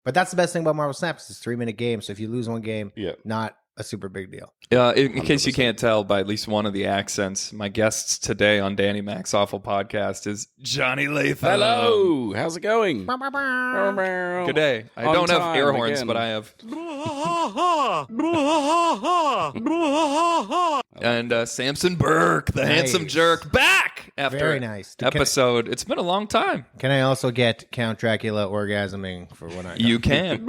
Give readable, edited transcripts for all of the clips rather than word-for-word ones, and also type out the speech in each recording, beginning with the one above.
But that's the best thing about Marvel Snap. It's a 3-minute game. So if you lose one game, not a super big deal. In case you can't tell by at least one of the accents, my guests today on Danny Mac's Awful Podcast is Jonny Latham. Hello, how's it going? Good day. I don't have air horns, but I have. And Samson Burke, the handsome jerk, back after Very nice. episode. It's been a long time. Can I also get Count Dracula orgasming for when I know? You can.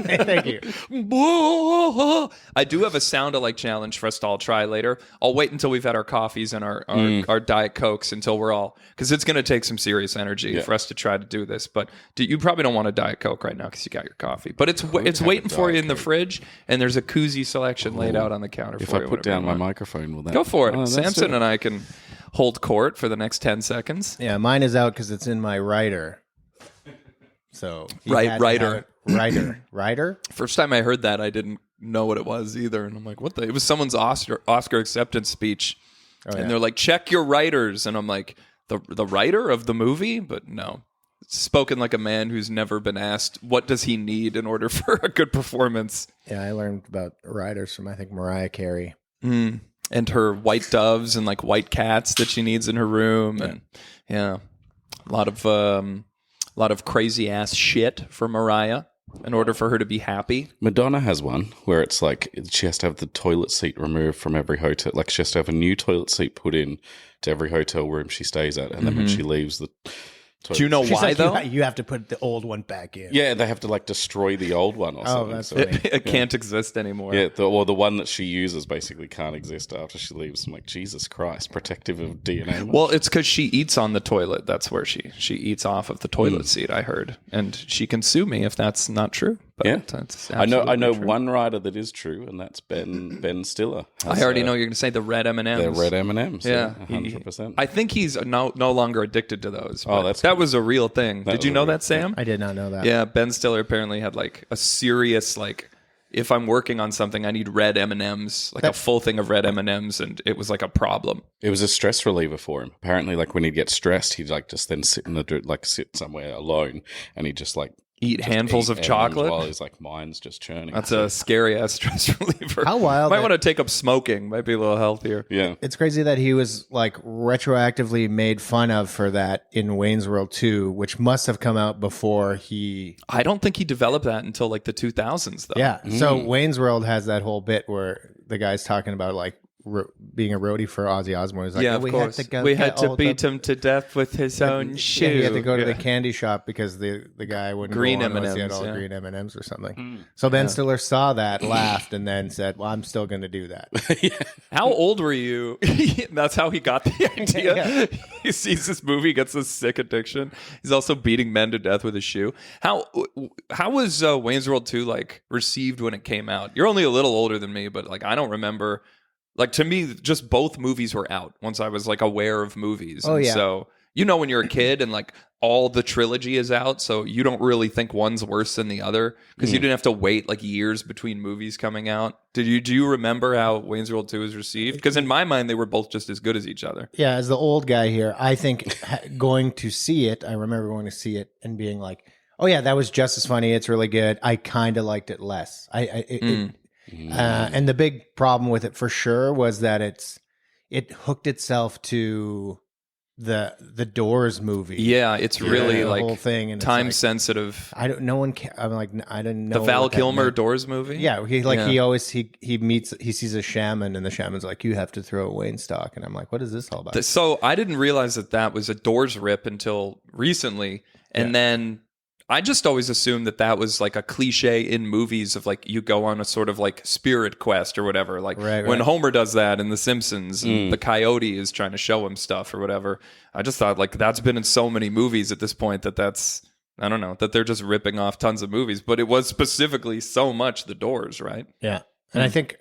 Thank you. I do have a sound-alike challenge for us to all try later. I'll wait until we've had our coffees and our Diet Cokes until we're all... Because it's going to take some serious energy for us to try to do this. But you probably don't want a Diet Coke right now because you got your coffee. But it's waiting for you in the fridge, and there's a koozie selection laid out on the counter for you. If I put down my microphone, will that... Go for it. Samson and I can hold court for the next 10 seconds. Yeah, mine is out because it's in my writer. So Writer. First time I heard that, I didn't know what it was either, and I'm like, "What the?" It was someone's Oscar acceptance speech, and they're like, "Check your writers," and I'm like, "The writer of the movie?" But no, spoken like a man who's never been asked what does he need in order for a good performance. Yeah, I learned about writers from I think Mariah Carey. And her white doves and like white cats that she needs in her room, and a lot of crazy ass shit for Mariah in order for her to be happy. Madonna has one where it's like she has to have the toilet seat removed from every hotel. Like she has to have a new toilet seat put in to every hotel room she stays at, and then when she leaves the toilet, do you know why though? You have to put the old one back in. Yeah, they have to like destroy the old one or something. That's funny. It can't exist anymore. Yeah, the one that she uses basically can't exist after she leaves. I'm like, Jesus Christ, protective of DNA. Well, it's because she eats on the toilet. That's where she eats off of the toilet seat, I heard. And she can sue me if that's not true. But that's I know true. one writer that is true, and that's Ben Stiller. I already know you're going to say the red M&Ms. The red M&Ms. Yeah, 100%. I think he's no longer addicted to those. That was a real thing. Did you know that, Sam? I did not know that. Yeah, Ben Stiller apparently had like a serious if I'm working on something, I need red M&Ms, a full thing of red M&Ms, and it was like a problem. It was a stress reliever for him. Apparently, like when he'd get stressed, he'd like just then sit sit somewhere alone, and he'd just like eat handfuls of chocolate while his mind's just churning. That's a scary ass stress reliever. How wild! Might want to take up smoking. Might be a little healthier. Yeah, it's crazy that he was like retroactively made fun of for that in Wayne's World 2, which must have come out before he. I don't think he developed that until like the 2000s, though. Yeah, so Wayne's World has that whole bit where the guy's talking about like being a roadie for Ozzy Osbourne. He's like, of course. We had to beat him to death with his own shoe. Yeah, he had to go to the candy shop because the guy wouldn't green go on M&Ms, he had all green M&Ms or something. So Ben Stiller saw that, laughed, and then said, well, I'm still going to do that. How old were you? That's how he got the idea. He sees this movie, gets this sick addiction. He's also beating men to death with his shoe. How was Wayne's World 2 like received when it came out? You're only a little older than me, but like I don't remember. Like, to me, just both movies were out once I was, like, aware of movies. Oh, yeah. So, when you're a kid and, like, all the trilogy is out, so you don't really think one's worse than the other because you didn't have to wait, like, years between movies coming out. Do you remember how Wayne's World 2 was received? Because in my mind, they were both just as good as each other. Yeah, as the old guy here, I think going to see it, I remember going to see it and being like, oh, yeah, that was just as funny. It's really good. I kind of liked it less. And the big problem with it for sure was that it hooked itself to the Doors movie. Yeah, it's really the like whole thing and time sensitive. I didn't know the Val Kilmer Doors movie. Yeah, he sees a shaman and the shaman's like, you have to throw away in stock, and I'm like, what is this all about? So I didn't realize that was a Doors rip until recently, and then. I just always assumed that was like a cliche in movies of like you go on a sort of like spirit quest or whatever. Like when Homer does that in The Simpsons and the coyote is trying to show him stuff or whatever. I just thought like that's been in so many movies at this point that's, I don't know, that they're just ripping off tons of movies. But it was specifically so much The Doors, right? Yeah. And I think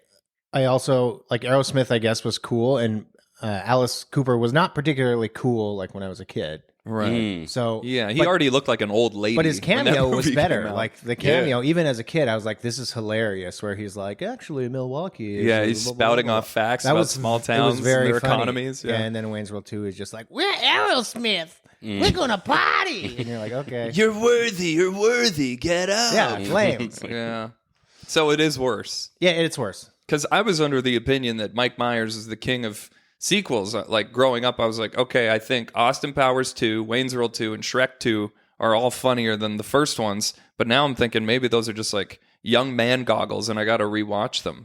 I also, like Aerosmith, I guess, was cool. And Alice Cooper was not particularly cool like when I was a kid. Right. So he already looked like an old lady. But his cameo was better. Like the cameo, even as a kid, I was like, "This is hilarious." Where he's like, "Actually, Milwaukee." He's spouting off facts about small towns and their economies. Yeah, and then Wayne's World 2 is just like, "We're Aerosmith." We're gonna party, and you're like, okay, You're worthy. Get up. yeah, flames. Yeah. So it is worse. Yeah, it's worse. Because I was under the opinion that Mike Myers is the king of sequels. Like growing up, I was like, okay, I think Austin Powers 2, Wayne's World 2, and Shrek 2 are all funnier than the first ones. But now I'm thinking maybe those are just like young man goggles, and I got to rewatch them.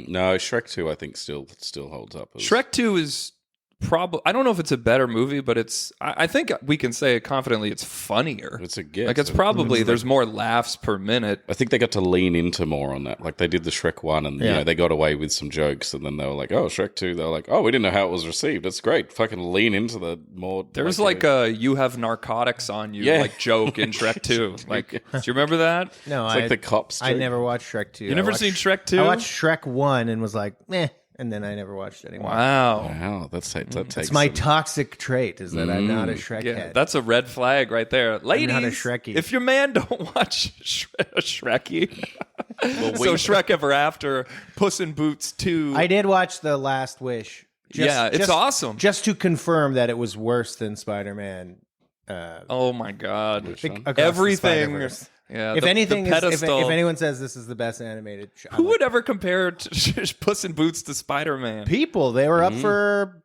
No, Shrek 2 I think still holds up. Shrek 2 is probably, I don't know if it's a better movie, but I think we can say confidently it's funnier. It's a gift. Like it's probably, there's more laughs per minute. I think they got to lean into more on that. Like they did the Shrek 1 and you know, they got away with some jokes, and then they were like, oh, Shrek 2, they were like, oh, we didn't know how it was received. It's great. Fucking lean into the more. There's like a you have narcotics on you like joke in Shrek 2. Like, do you remember that? No, It's like the cops I joke. never watched Shrek 2. You never seen Shrek 2? I watched Shrek 1 and was like, meh, and then I never watched it anymore. Wow. Wow, that takes It's my toxic trait is that I'm not a Shrek Yeah, head. that's a red flag right there. Ladies, not a Shrekkie. if your man don't watch Shrekkie, so Shrek Ever After, Puss in Boots 2. I did watch The Last Wish. It's awesome. Just to confirm that it was worse than Spider-Man. Oh my God. Across the Everything. Spider-Verse. Yeah, If anything, the if pedestal. anyone says this is the best animated show, Who would ever compare Puss in Boots to Spider-Man? people, they were up for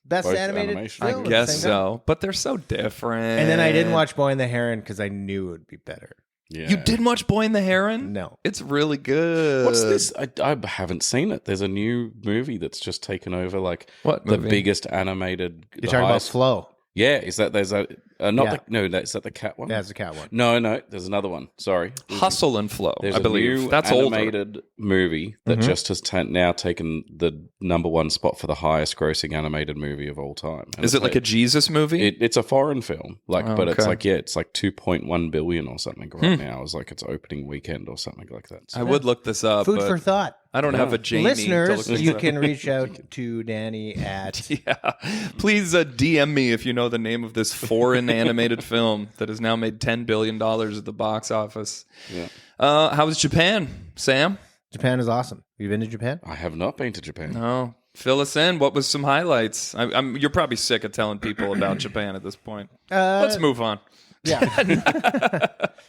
best Both animated animation. film I at the guess same time. so, but they're so different. And then I didn't watch Boy and the Heron because I knew it would be better. Yeah. You didn't watch Boy and the Heron? No. It's really good. What's this? I haven't seen it. There's a new movie that's just taken over, like What the movie? biggest animated. You're talking about Flow. Yeah, is that there's a Yeah. is that the cat one? That's the cat one. No, there's another one. Sorry, Hustle and Flow, There's I believe. a new That's older. animated movie that just has now taken the #1 spot for the highest grossing animated movie of all time. And Is it's it like a Jesus movie? It's a foreign film, but it's okay. it's like 2.1 billion or something right now. It's like its opening weekend or something like that. I would look this up. Food but for thought. I don't have a Jamie. Listeners, to look this you up. can reach out to Danny at Yeah. Please DM me if you know the name of this foreign animated film that has now made $10 billion at the box office. Yeah. How was Japan, Sam? Japan is awesome. You been to Japan? I have not been to Japan. No. Fill us in. What was some highlights? You're probably sick of telling people about Japan at this point. Let's move on. Yeah.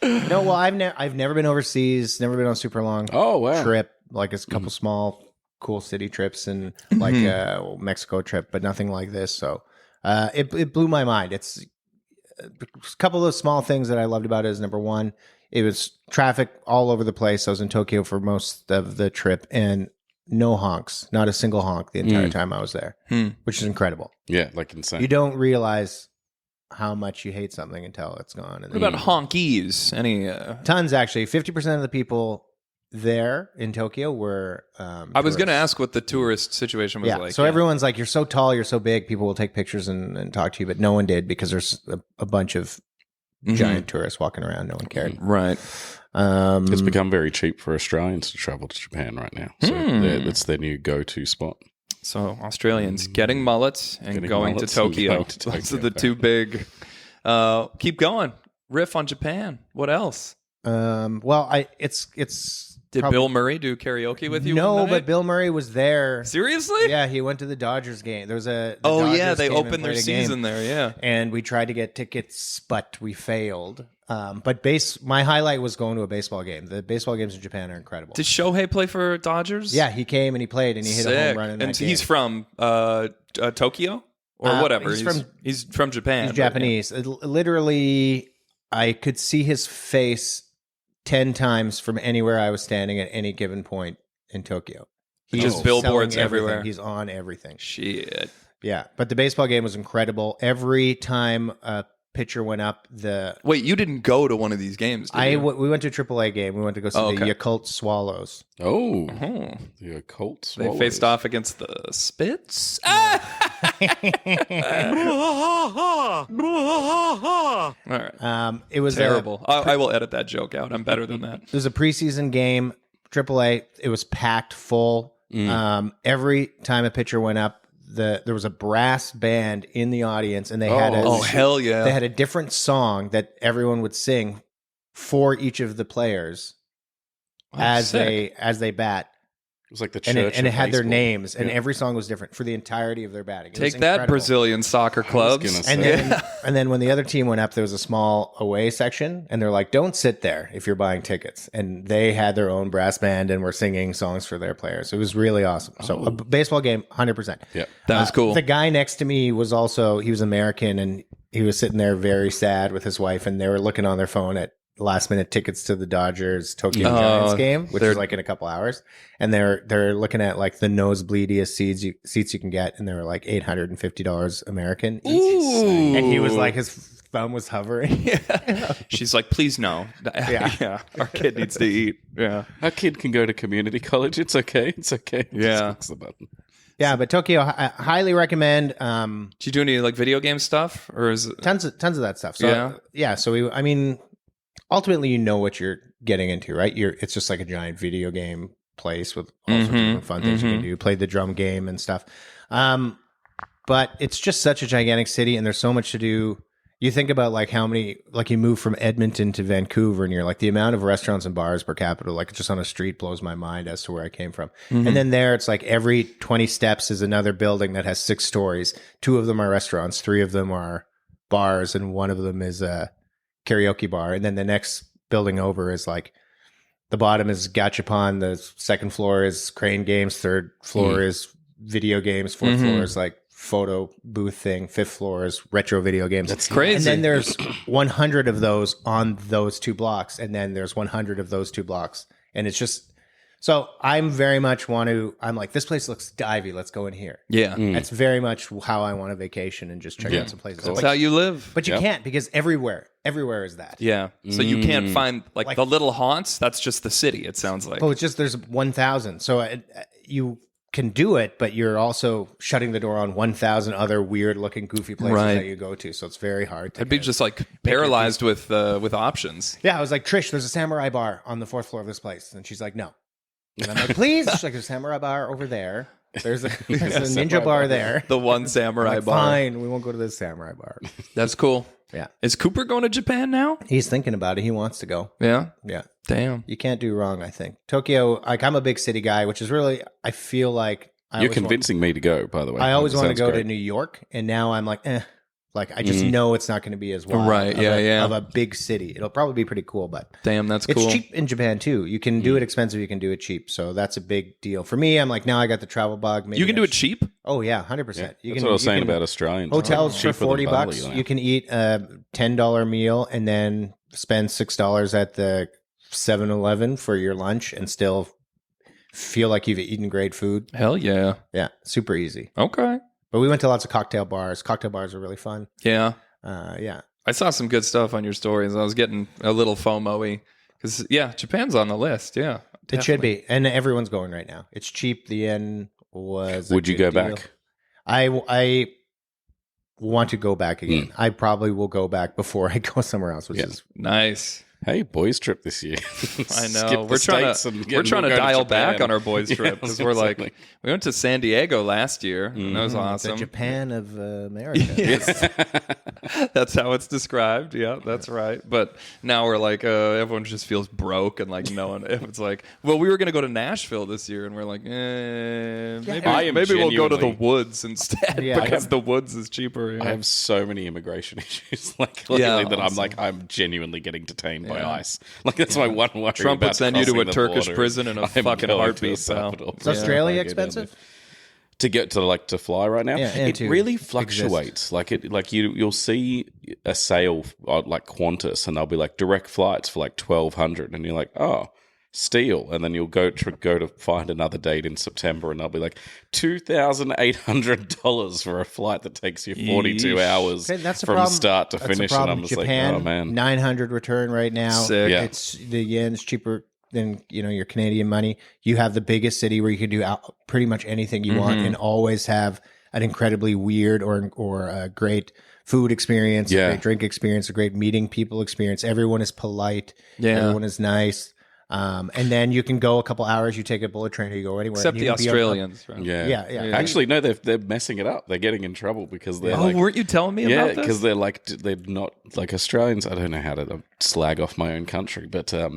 No, well, I've never been overseas. Never been on a super long trip. Like it's a couple small, cool city trips and like a Mexico trip, but nothing like this. So it blew my mind. It's a couple of small things that I loved about it is number one, it was traffic all over the place. I was in Tokyo for most of the trip and no honks, not a single honk the entire time I was there, which is incredible. Yeah, like insane. You don't realize how much you hate something until it's gone. And What about honkies? Any? tons, actually. 50% of the people there in Tokyo were I was going to ask what the tourist situation was like. So everyone's like, you're so tall, you're so big, people will take pictures and talk to you, but no one did because there's a bunch of giant tourists walking around. No one cared. Right. It's become very cheap for Australians to travel to Japan right now. So it's their new go-to spot. So Australians getting mullets and going to Tokyo. Those are the two big. Keep going. Riff on Japan. What else? Well, it's Did Bill Murray do karaoke with you? No, one night? but Bill Murray was there. Seriously? Yeah, he went to the Dodgers game. There was They Dodgers came and opened their played a game. season there. Yeah. And we tried to get tickets, but we failed. But my highlight was going to a baseball game. The baseball games in Japan are incredible. Did Shohei play for Dodgers? Yeah, he came and he played and he hit a home run in that game. He's from Tokyo or whatever. He's from Japan. He's Japanese. Literally, I could see his face 10 times from anywhere I was standing at any given point in Tokyo. He's just billboards selling everything. everywhere. He's on everything. Shit. Yeah, but the baseball game was incredible. Every time a pitcher went up, Wait, you didn't go to one of these games, did you? we went to a AAA game. We went to go see the Yakult Swallows. Oh, the occult They swallows. faced off against the Spits. All right. It was Terrible. I will edit that joke out. I'm better than that. It was a preseason game, AAA. It was packed full. Every time a pitcher went up, there was a brass band in the audience, and they had hell yeah! They had a different song that everyone would sing for each of the players as they bat. was like the and church, it of had their baseball. names, and every song was different for the entirety of their batting. It was Take that, incredible. Brazilian soccer clubs. gonna say. And then when the other team went up, there was a small away section, and they're like, "Don't sit there if you're buying tickets." And they had their own brass band and were singing songs for their players. It was really awesome. So a baseball game, 100%. Yeah, That was cool. The guy next to me was American, and he was sitting there very sad with his wife, and they were looking on their phone at last minute tickets to the Dodgers Tokyo Giants game, which is like in a couple hours, and they're looking at like the nosebleediest seats you can get, and they were like $850 American. Ooh. And he was like, his thumb was hovering. She's like, please no. Yeah. Our kid needs to eat. Yeah. our kid can go to community college. It's okay. It's okay. Yeah. Just clicks the button. Yeah, but Tokyo, I highly recommend. Did you do any like video game stuff, or is it? Tons of that stuff. So So I mean, ultimately, you know what you're getting into, right? It's just like a giant video game place with all sorts of different fun things you can do. Play the drum game and stuff. But it's just such a gigantic city, and there's so much to do. You think about like how many, like you move from Edmonton to Vancouver, and you're like the amount of restaurants and bars per capita, like just on a street blows my mind as to where I came from. And then there, it's like every 20 steps is another building that has 6 stories. 2 of them are restaurants, 3 of them are bars, and 1 of them is a karaoke bar. And then the next building over is like the bottom is gachapon, the second floor is crane games, third floor is video games, fourth floor is like photo booth thing, fifth floor is retro video games. That's crazy. And then there's 100 of those on those 2 blocks, and then there's 100 of those 2 blocks, and it's just so I'm very much I'm like, this place looks divey, let's go in here. Yeah. That's very much how I want a vacation and just check out some places. That's how you live. But you can't, because everywhere is that. Yeah. So you can't find like the little haunts. That's just the city, it sounds like. Oh, it's just there's 1,000. So you can do it, but you're also shutting the door on 1,000 other weird looking goofy places that you go to. So it's very hard to I'd be just like paralyzed with options. Yeah, I was like, Trish, there's a samurai bar on the 4th floor of this place. And she's like, no. And I'm like, please. She's like, there's a samurai bar over there. There's a ninja bar there. The one samurai Like, bar. fine, we won't go to this samurai bar. That's cool. Yeah. Is Cooper going to Japan now? He's thinking about it. He wants to go. Yeah. Yeah. Damn. You can't do wrong, I think. Tokyo, like, I'm a big city guy, which is really, I feel like You're convincing me to go, by the way. I always want to Sounds go great. to New York, and now I'm like, like I just know it's not going to be as wild Right, of a big city. It'll probably be pretty cool, but Damn, that's it's cool. cheap in Japan too. You can do it expensive, you can do it cheap, so that's a big deal for me. I'm like, now I got the travel bug. Maybe You can do it cheap? Oh yeah, 100%. That's what I was saying about Australians. hotels for Cheaper than Bali, $40. like. You can eat a $10 meal and then spend $6 at the 7-Eleven for your lunch and still feel like you've eaten great food. Hell yeah. Yeah, super easy. Okay. But we went to lots of cocktail bars. Cocktail bars are really fun. Yeah. Yeah. I saw some good stuff on your stories. I was getting a little FOMO-y. Because, Japan's on the list. Yeah. Definitely. It should be. And everyone's going right now. It's cheap. The yen was Would you go back? I want to go back again. I probably will go back before I go somewhere else, which is Nice. Hey, boys trip this year. I know. Skip We're trying to go dial Japan. back on our boys trip because we're like, exactly. we went to San Diego last year. And that was the awesome. Japan of America. That's how it's described. Yeah, that's right. But now we're like, everyone just feels broke and like no one. It's like, well, we were going to go to Nashville this year, and we're like, maybe we'll go to the woods instead because the woods is cheaper. I have so many immigration issues, like literally, that I'm like, I'm genuinely getting detained by ICE. Like that's my one worry. Trump would about send you to a crossing the Turkish border. prison in a I'm fucking going heartbeat. to El Salvador. Is Australia I go down expensive? there. To get to fly right now, Yeah, and it to really exist. fluctuates. You'll see a sale like Qantas, and they'll be like direct flights for like 1,200, and you're like, oh, steal. And then you'll go to find another date in September, and they'll be like $2,800 for a flight that takes you 42 hours Okay, that's a from problem. start to That's a finish. And problem. I'm just Japan, like, oh man, 900 return right now. Sick. Yeah. It's the yen's cheaper than your Canadian money. You have the biggest city where you can do pretty much anything you want and always have an incredibly weird or a great food experience, a great drink experience, a great meeting people experience. Everyone is polite. Yeah. Everyone is nice. And then you can go a couple hours. You take a bullet train or you go anywhere. Except and the you can be Australians. Right? Yeah. Actually, no, they're messing it up. They're getting in trouble because they're Oh, weren't you telling me about this? because they're not like Australians. I don't know how to slag off my own country, but a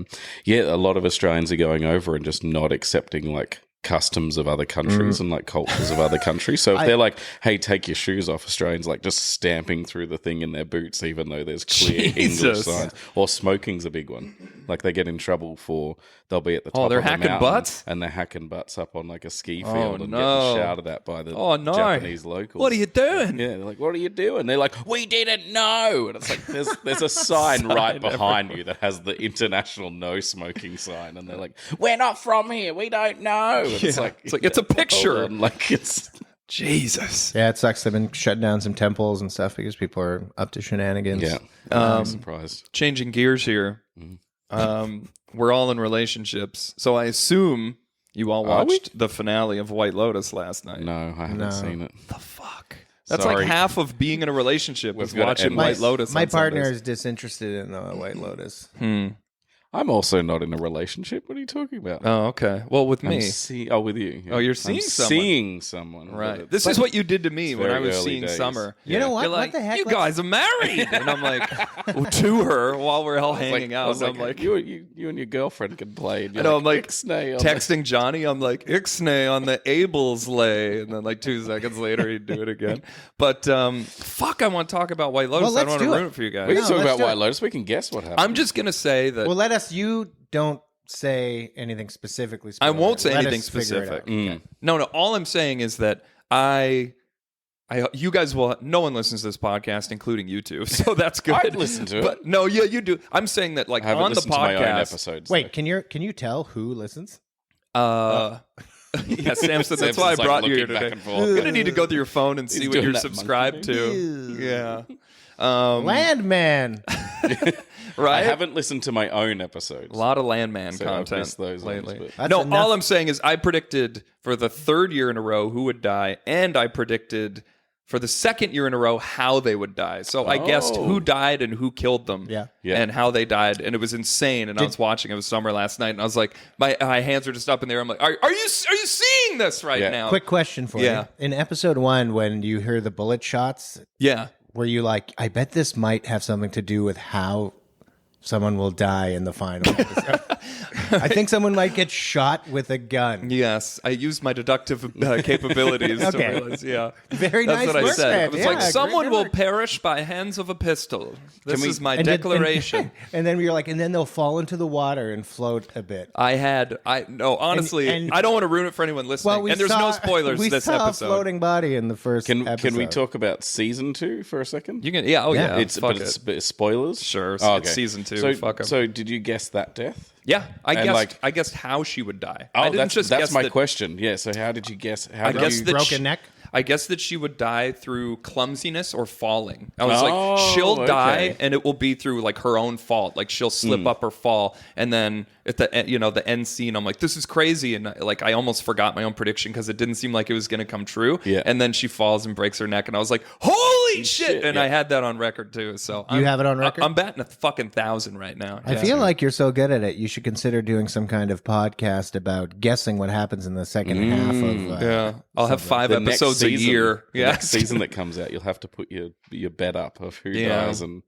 lot of Australians are going over and just not accepting like customs of other countries and like cultures of other countries. So if they're like, hey, take your shoes off, Australians like just stamping through the thing in their boots, even though there's clear English signs. Or smoking's a big one. Like they get in trouble for, they'll be at the top they're of the hacking mountain butts? and they're hacking butts up on like a ski field and no. getting shouted at by the Japanese locals. What are you doing? Yeah, they're like, what are you doing? They're like, we didn't know. And it's like, there's a sign right behind you that has the international no smoking sign. And they're like, we're not from here. We don't know. And it's like it's a picture. Like it's Jesus. Yeah, it sucks. They've been shutting down some temples and stuff because people are up to shenanigans. yeah. I'm surprised. Changing gears here. We're all in relationships, so I assume you all watched the finale of White Lotus last night. No, I haven't seen it. The fuck? That's Sorry. like half of being in a relationship is gotta watching end White this. Lotus. My on partner Sundays. is disinterested in the White Lotus. I'm also not in a relationship. What are you talking about? Oh, okay. Well, with me. With you. Yeah. Oh, you're seeing I'm someone. Seeing someone. Right. This is what you did to me when I very was early seeing days. Summer. You know what? You're like, what the heck? you guys are married. And I'm like, to her while we're all hanging I out. was And I'm like, you and your girlfriend can play. And I know, I'm like Ixnay on texting Johnny. I'm like, Ixnay on the Abel's lay. And then like 2 seconds later, he'd do it again. But fuck, I want to talk about White Lotus. Well, I don't want let's to do ruin it. it for you guys. We can talk let's about do White it. Lotus. We can guess what happened. I'm just going to say that Well, you don't say anything specifically. I won't say Let anything us figure it out. specific. No, all I'm saying is that you guys will. No one listens to this podcast, including you two, so that's good. I'd listen to it. But no, yeah, you do. I'm saying that, like I haven't on the listened to my own podcast. episodes. Wait, can you tell who listens? Yeah, Samson. That's why I Samson's, like, brought you here looking back today. and forth. You're gonna need to go through your phone and see He's what doing you're that subscribed monkey to. Yeah. Landman. Right. I haven't listened to my own episodes. A lot of Landman So I've content missed those lately. ones, That's No, enough. all I'm saying is I predicted for the 3rd year in a row who would die, and I predicted for the 2nd year in a row how they would die. So I guessed who died and who killed them, Yeah. and how they died, and it was insane. And I was watching. It was summer last night, and I was like, my hands are just up in the air. I'm like, are you seeing this right now? Quick question for Yeah. you. In episode 1, when you hear the bullet shots, Yeah. were you like, I bet this might have something to do with how someone will die in the final episode? I think someone might get shot with a gun. Yes, I used my deductive capabilities to Okay. realize. Yeah, Very that's nice what I work, said. man. It was Yeah, like great someone will work. perish by hands of a pistol. This is my And declaration. And then you're like, and then they'll fall into the water and float a bit. Honestly, and- I don't want to ruin it for anyone listening. And there's no spoilers we this saw episode. a floating body in the first episode. Can we talk about season 2 for a second? You can, yeah, yeah. It's fuck but it. it's but it's spoilers. Sure, Oh, it's season 2. So, Fuck 'em. so did you guess that death? Yeah, I And, guessed. like- I guessed how she would die. Oh, I didn't just that's guess my that, question. Yeah. So how did you guess? How I did guess you, that broken neck? I guess that she would die through clumsiness or falling. I was Oh, like, she'll die, okay. and it will be through like her own fault. Like she'll slip up or fall, and then at the end, the end scene, I'm like, this is crazy, and like I almost forgot my own prediction because it didn't seem like it was going to come true. Yeah. And then she falls and breaks her neck, and I was like, holy shit! And yeah. I had that on record too. So You have it on record? I'm batting a fucking 1,000 right now. I feel like you're so good at it. You should consider doing some kind of podcast about guessing what happens in the second half of. yeah, I'll have 5 the next episodes a season- year. The Yeah, next season that comes out, you'll have to put your bet up of who Yeah. dies and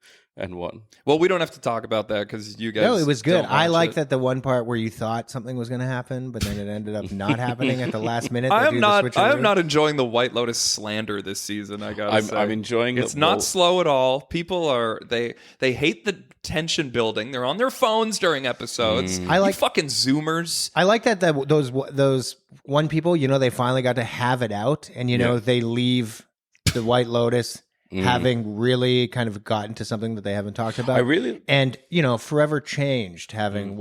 what. Well, we don't have to talk about that because you guys. No, it was good. don't I watch like it. that the one part where you thought something was going to happen, but then it ended up not happening at the last minute. They I do am the not. I am switcheroo. not enjoying the White Lotus slander this season. I gotta say, I'm enjoying. It's that not Walt- slow at all. People are they hate the tension building. They're on their phones during episodes. I like- you fucking Zoomers. I like that those one people, they finally got to have it out, and they leave the White Lotus having really kind of gotten to something that they haven't talked about. I really- and forever changed, having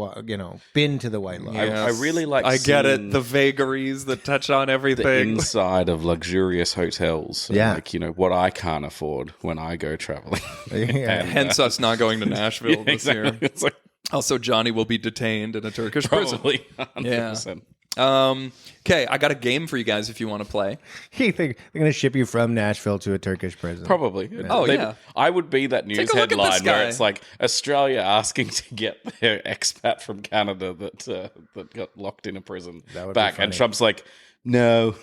been to the White Lotus. I really like. I get it. seeing The vagaries that touch on the everything. inside of luxurious hotels. Yeah. Like, what I can't afford when I go traveling. Yeah. Hence us not going to Nashville this Exactly. year. It's like Also, Johnny will be detained in a Turkish prison. probably 100%. Okay, I got a game for you guys if you want to play. You think they're going to ship you from Nashville to a Turkish prison? Probably. Oh, They- yeah. I would be that news Take a look at this headline where guy. it's like Australia asking to get their expat from Canada that got locked in a prison would be back. funny. And Trump's like, no,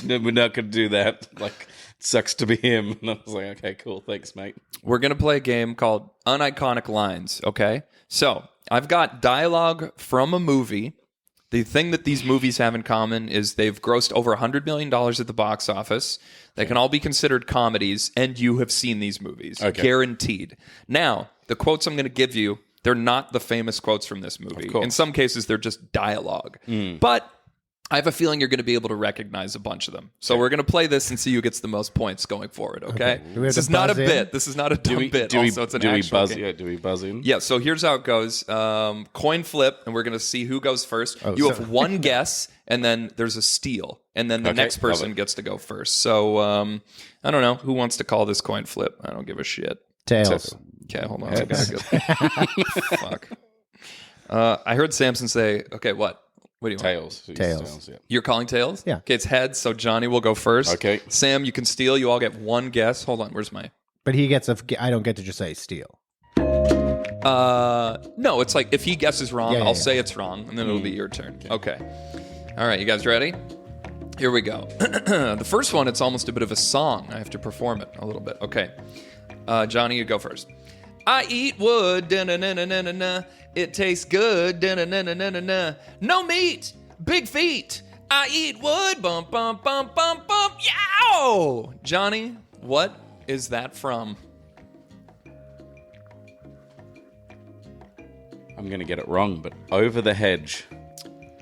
no, we're not going to do that. Like, sucks to be him. And I was like, okay, cool. Thanks, mate. We're going to play a game called Uniconic Lines, okay? So, I've got dialogue from a movie The thing that these movies have in common is they've grossed over $100 million at the box office. They can all be considered comedies, and you have seen these movies. Okay. Guaranteed. Now, the quotes I'm going to give you, they're not the famous quotes from this movie. In some cases, they're just dialogue. But I have a feeling you're going to be able to recognize a bunch of them. So we're going to play this and see who gets the most points going forward, okay? This is not a bit. This is not a dumb bit. Do we actual game. Do we buzz in? Yeah, so here's how it goes. Coin flip, and we're going to see who goes first. You have one guess, and then there's a steal. And then the next person gets to go first. So, I don't know. Who wants to call this coin flip? I don't give a shit. Tails. Okay, hold on. I gotta go. Fuck. I heard Samson say, okay, what? What do you Tails. want? Tails. Yeah. You're calling tails? Yeah. Okay, it's heads, so Johnny will go first. Okay. Sam, you can steal. You all get one guess. Hold on, where's my... But he gets I don't get to just say steal. No, it's like if he guesses wrong, Yeah, I'll say it's wrong, and then it'll be your turn. Okay. All right, you guys ready? Here we go. The first one, it's almost a bit of a song. I have to perform it a little bit. Okay. Johnny, you go first. I eat wood, da-na-na-na-na-na. It tastes good, da-na-na-na-na-na. No meat, big feet. I eat wood, bump, bump, bump, bump, bump. Yow! Johnny, what is that from? I'm going to get it wrong, but Over the Hedge.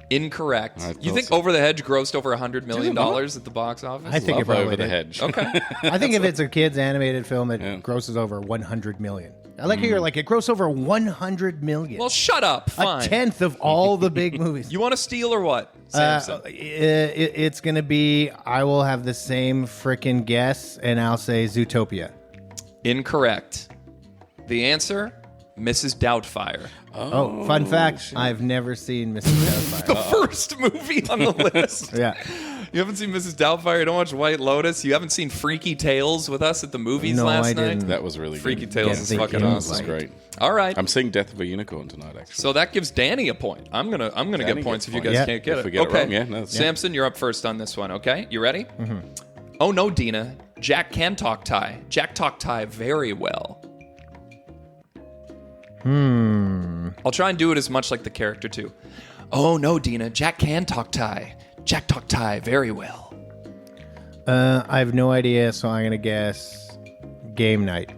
Incorrect. I You think so. Over the Hedge grossed over $100 million not? at the box office? I think it Love probably Over the did. Hedge. Okay. I think if it's a kid's animated film, it grosses over 100 million. I like how you're like, it grossed over 100 million. Well, shut up. a Fine. tenth of all the big movies. You want to steal or what, Samson? It's going to be, I will have the same freaking guess, and I'll say Zootopia. Incorrect. The answer, Mrs. Doubtfire. Oh, fun fact, I've never seen Mrs. Doubtfire. The first movie on the list. Yeah. You haven't seen Mrs. Doubtfire? You don't watch White Lotus? You haven't seen Freaky Tales with us at the movies No, last I night? didn't. That was really Freaky good. Tales is think fucking it was awesome. That's great. All right. I'm seeing Death of a Unicorn tonight, actually. So that gives Danny a point. I'm gonna get Danny points if gets you guys points. can't get If it. we get it okay. wrong, yeah, no, that's- Samson, you're up first on this one. Okay, you ready? Mm-hmm. Oh no, Dina. Jack can talk Thai. Jack talk Thai very well. I'll try and do it as much like the character too. Oh no, Dina. Jack can talk Thai. Jack talk Thai very well. I have no idea, so I'm going to guess Game Night.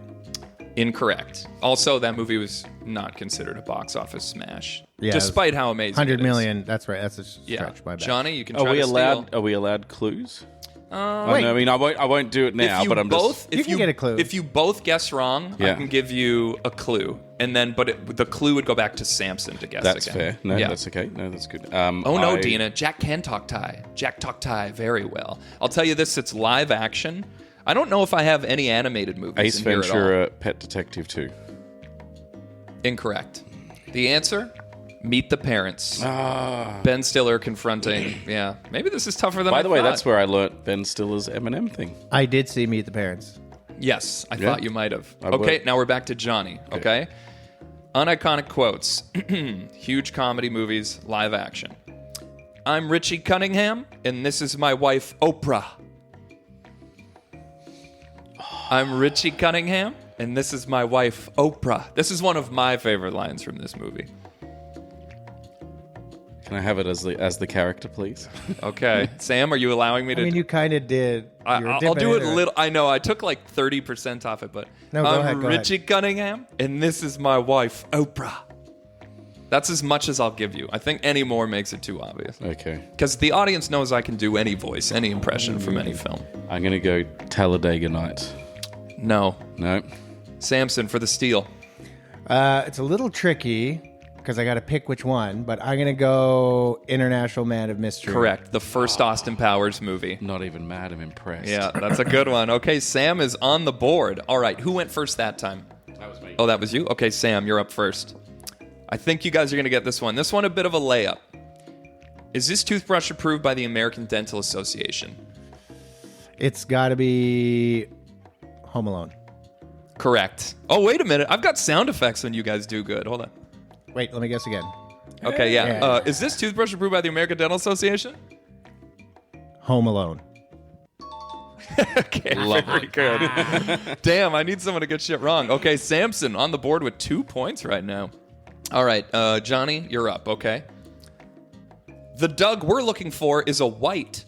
Incorrect. Also, that movie was not considered a box office smash, Yeah, despite how amazing 100 it is. million. That's right. That's a stretch. Yeah, My bad. Johnny, you can Are try we to allowed? steal. Are we allowed clues? Wait. I mean, I won't do it now. If you But I'm both, just. if You can get a clue. If you both guess wrong, I Yeah. can give you a clue, and then the clue would go back to Samson to guess. That's again. fair. No, Yeah. that's okay. No, that's good. Oh no, I- Dina. Jack can talk Thai. Jack talk Thai very well. I'll tell you this: it's live action. I don't know if I have any animated movies Ace in here at all. Ventura, Pet Detective 2. Incorrect. The answer: Meet the Parents. Ah. Ben Stiller confronting. Yeah, maybe this is tougher than I By the way, thought. that's where I learnt Ben Stiller's Eminem thing. I did see Meet the Parents. Yes, I thought you might have. I Okay, would. now we're back to Johnny. Okay. Uniconic quotes. Huge comedy movies, live action. I'm Richie Cunningham, and this is my wife, Oprah. I'm Richie Cunningham, and this is my wife, Oprah. This is one of my favorite lines from this movie. Can I have it as the character, please? Okay. Sam, are you allowing me to... I mean, you kind of did. You were I'll dipping do it into a little. I know. I took like 30% off it, but No, go I'm ahead, go Richie Cunningham, and this is my wife, Oprah. That's as much as I'll give you. I think any more makes it too obvious. Okay. Because the audience knows I can do any voice, any impression from any film. I'm going to go Talladega Nights. No. No. Samson for the steal. It's a little tricky because I got to pick which one, but I'm going to go International Man of Mystery. Correct. The first Austin Powers movie. Not even mad. I'm impressed. Yeah, that's a good one. Okay, Sam is on the board. All right, who went first that time? That was me. Oh, that was you? Okay, Sam, you're up first. I think you guys are going to get this one. This one a bit of a layup. Is this toothbrush approved by the American Dental Association? It's got to be Home Alone. Correct. Oh, wait a minute. I've got sound effects when you guys do good. Hold on. Wait, let me guess again. Okay, yeah. Yeah. Is this toothbrush approved by the American Dental Association? Home Alone. Okay, very good. Damn, I need someone to get shit wrong. Okay, Samson on the board with 2 points right now. All right, Johnny, you're up, okay? The Doug we're looking for is a white.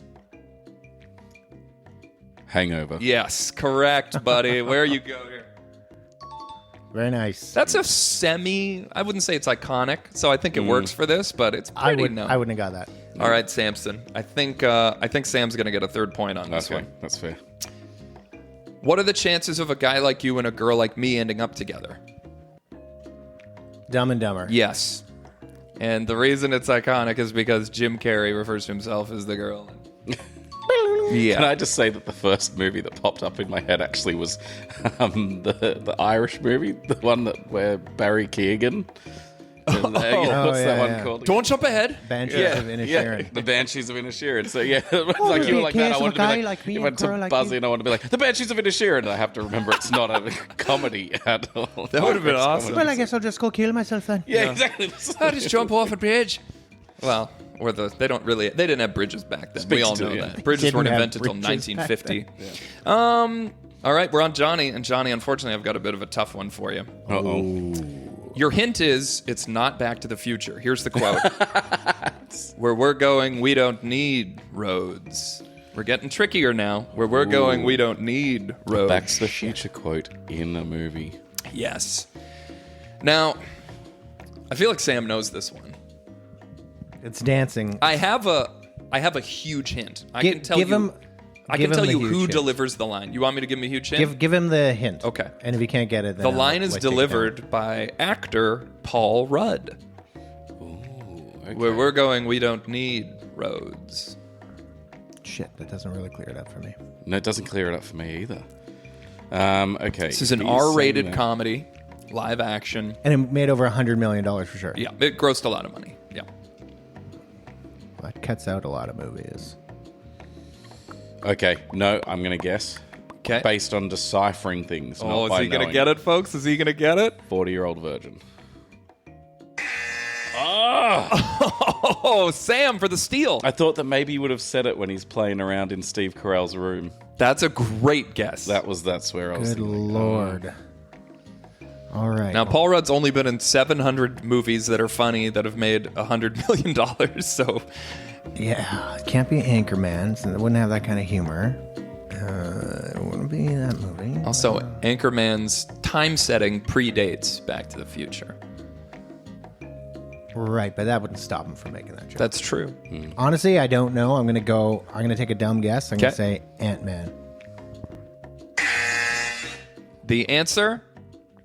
Hangover. Yes, correct, buddy. Where you go here? Very nice. That's a I wouldn't say it's iconic, so I think it works for this, but it's pretty known. I wouldn't have got that. All right, Samson. I think Sam's going to get a 3rd point on this Okay, one. that's fair. What are the chances of a guy like you and a girl like me ending up together? Dumb and Dumber. Yes. And the reason it's iconic is because Jim Carrey refers to himself as the girl. Can I just say that the first movie that popped up in my head actually was the Irish movie, the one where Barry Keoghan. What's that one called? Don't jump ahead. Banshees of Inisherin. The Banshees of Inisherin. So yeah, like you were like that. I want to be like, if I took Buzzy and I want to be like the Banshees of Inisherin, and I have to remember it's not a comedy at all. That would have been awesome. Well, I guess I'll just go kill myself then. Yeah, exactly. I'll just jump off a bridge. Well, they didn't have bridges back then. We all know that. Bridges weren't invented until 1950. All right, we're on Jonny, and Jonny, unfortunately, I've got a bit of a tough one for you. Uh-oh. Your hint is it's not Back to the Future. Here's the quote. Where we're going, we don't need roads. We're getting trickier now. Where we're going, we don't need roads. Back to the Future quote in a movie. Yes. Now, I feel like Sam knows this one. It's dancing. I have a huge hint. I can tell you who delivers the line. You want me to give him a huge hint? Give him the hint. Okay. And if he can't get it, then the line is delivered by actor Paul Rudd. Ooh, okay. Where we're going, we don't need roads. Shit, that doesn't really clear it up for me. No, it doesn't clear it up for me either. Okay. This is an R-rated comedy, live action. And it made over $100 million for sure. Yeah, it grossed a lot of money. Yeah. That cuts out a lot of movies. Okay, no, I'm going to guess. Okay. Based on deciphering things. Oh, is he going to get it, folks? Is he going to get it? 40-year-old virgin. Oh, Sam for the steal. I thought that maybe he would have said it when he's playing around in Steve Carell's room. That's a great guess. That's where I was Good thinking. Lord. All right. Now, Paul Rudd's only been in 700 movies that are funny that have made $100 million, so... Yeah, it can't be Anchorman, so it wouldn't have that kind of humor. It wouldn't be that movie. Also, Anchorman's time setting predates Back to the Future. Right, but that wouldn't stop him from making that joke. That's true. Honestly, I don't know. I'm going to take a dumb guess. I'm going to say Ant-Man. The answer?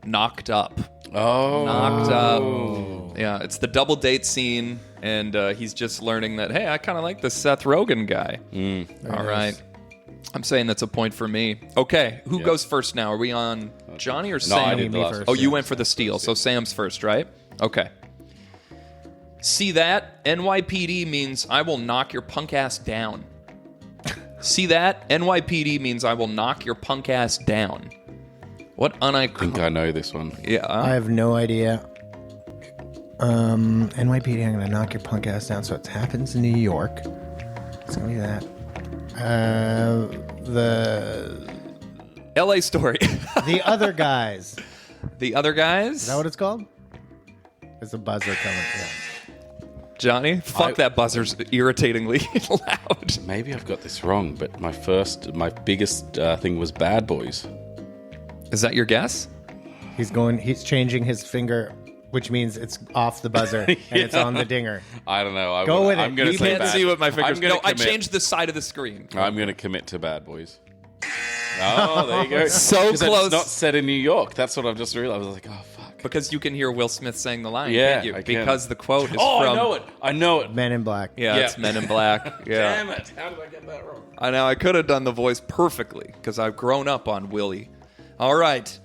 Knocked Up. Oh. Knocked Up. Yeah, it's the double date scene, and he's just learning that, hey, I kind of like the Seth Rogen guy. All right. I'm saying that's a point for me. Okay, who goes first now? Are we on Jonny or Sam? I did the last first. Oh, you went for the steal, so Sam's first, right? Okay. See that? NYPD means I will knock your punk ass down. See that? NYPD means I will knock your punk ass down. What I think I know this one. Yeah. I have no idea. NYPD, I'm going to knock your punk ass down. So it happens in New York. It's going to be that. The LA Story. The Other Guys. The Other Guys? Is that what it's called? There's a buzzer coming. Yeah. Jonny? Fuck, that buzzer's irritatingly loud. Maybe I've got this wrong, but my biggest thing was Bad Boys. Is that your guess? He's changing his finger, which means it's off the buzzer and it's on the dinger. I don't know. Go with it. I'm gonna You say can't see what my fingers... No, I commit. changed the side of the screen. I'm going to commit to Bad Boys. Oh, there you go. So 'Cause close. It's not set in New York. That's what I've just realized. I was like, oh, fuck. Because you can hear Will Smith saying the line, Yeah, can't you? I can. Because the quote is Oh, from... I know it. Men in Black. Yeah, Yeah. it's Men in Black. Yeah. Damn it. How did I get that wrong? I know, I could have done the voice perfectly because I've grown up on Willie. All right.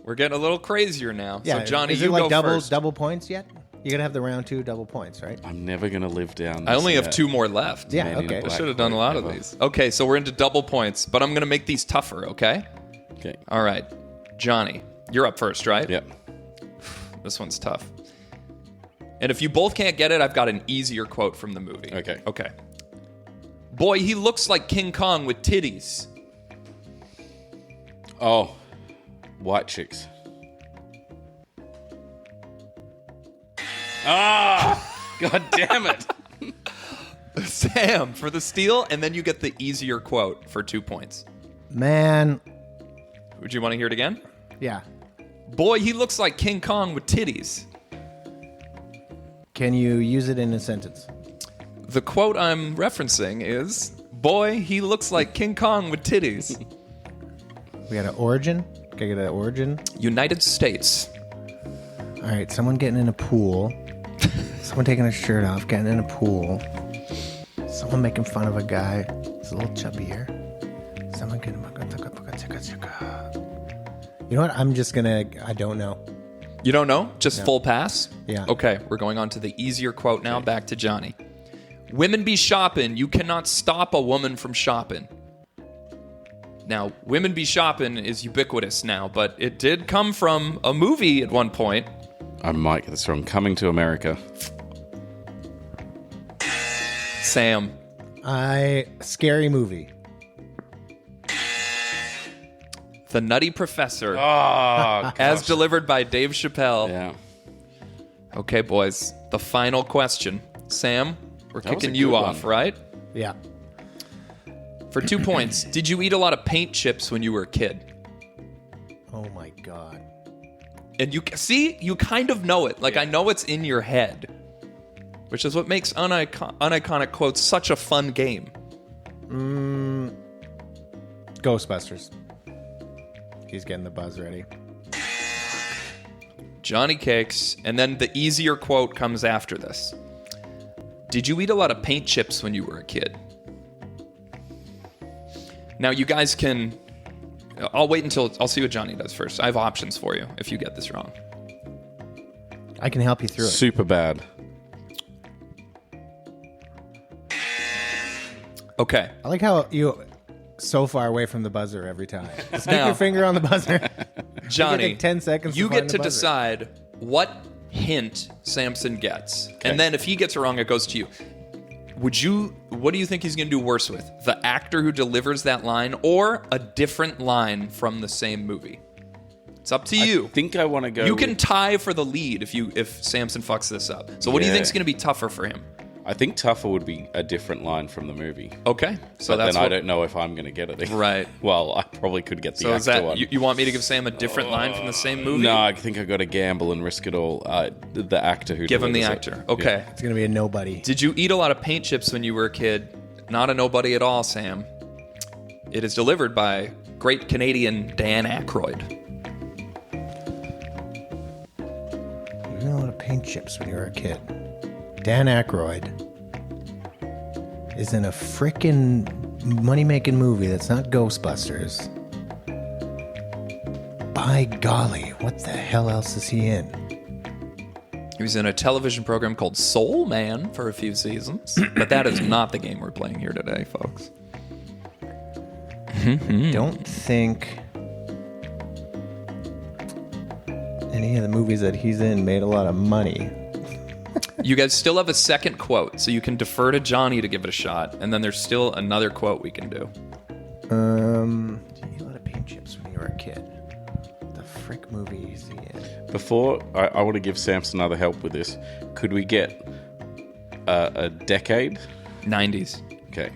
We're getting a little crazier now. Yeah. So, Jonny, is you it like go first. double points yet? You gotta have the round 2 double points, right? I'm never going to live down I this only have yet. 2 more left. Yeah, Men in okay. I Black should have done a lot of ever. these. Okay, so we're into double points, but I'm going to make these tougher, okay? Okay. All right. Jonny, you're up first, right? Yep. This one's tough. And if you both can't get it, I've got an easier quote from the movie. Okay. Okay. Boy, he looks like King Kong with titties. Oh, White Chicks. Ah! God damn it. Sam for the steal, and then you get the easier quote for 2 points. Man. Would you want to hear it again? Yeah. Boy, he looks like King Kong with titties. Can you use it in a sentence? The quote I'm referencing is, boy, he looks like King Kong with titties. We got an origin? Can I get an origin? United States. All right, someone getting in a pool. Someone taking his shirt off, getting in a pool. Someone making fun of a guy. He's a little chubbier. Someone getting... You know what? I'm just gonna... I don't know. You don't know? Just full pass? Yeah. Okay, we're going on to the easier quote now. Back to Jonny. Women be shopping. You cannot stop a woman from shopping. Now, women be shopping is ubiquitous now, but it did come from a movie at one point. I might get this wrong. Coming to America. Sam. Scary movie. The Nutty Professor. Oh, as delivered by Dave Chappelle. Yeah. Okay, boys. The final question. Sam, we're That was kicking a you good off, one. right? Yeah. For 2 points. Did you eat a lot of paint chips when you were a kid? Oh my God. And you see, you kind of know it. Like, I know it's in your head. Which is what makes uniconic quotes such a fun game. Ghostbusters. He's getting the buzz ready. Johnny Cakes. And then the easier quote comes after this. Did you eat a lot of paint chips when you were a kid? Now, you guys can... I'll wait until... I'll see what Johnny does first. I have options for you if you get this wrong. I can help you through it. Super bad. Okay. I like how you so far away from the buzzer every time. Just keep Now- your finger on the buzzer. Johnny, You get 10 seconds to you find get the to buzzer. decide what hint Samson gets. And then if he gets it wrong, it goes to you. What do you think he's going to do worse with? The actor who delivers that line or a different line from the same movie? It's up to you. I think I want to go. You can tie for the lead if Samson fucks this up. So what do you Yeah. think is going to be tougher for him? I think tougher would be a different line from the movie. Okay. So But that's then I what, don't know if I'm going to get it. Right. Well, I probably could get the So is actor that one. you want me to give Sam a different line from the same movie? No, I think I got to gamble and risk it all. The actor who Give him the delivers it. actor. Okay. It's going to be a nobody. Did you eat a lot of paint chips when you were a kid? Not a nobody at all, Sam. It is delivered by great Canadian Dan Aykroyd. You know a lot of paint chips when you were a kid. Dan Aykroyd is in a frickin' money-making movie that's not Ghostbusters. By golly, what the hell else is he in? He was in a television program called Soul Man for a few seasons, but that is not the game we're playing here today, folks. Don't think any of the movies that he's in made a lot of money. You guys still have a second quote, so you can defer to Johnny to give it a shot, and then there's still another quote we can do. Did you eat a lot of paint chips when you were a kid? The frick movie is he in? Before, I want to give Samson another help with this. Could we get a decade? 90s. Okay.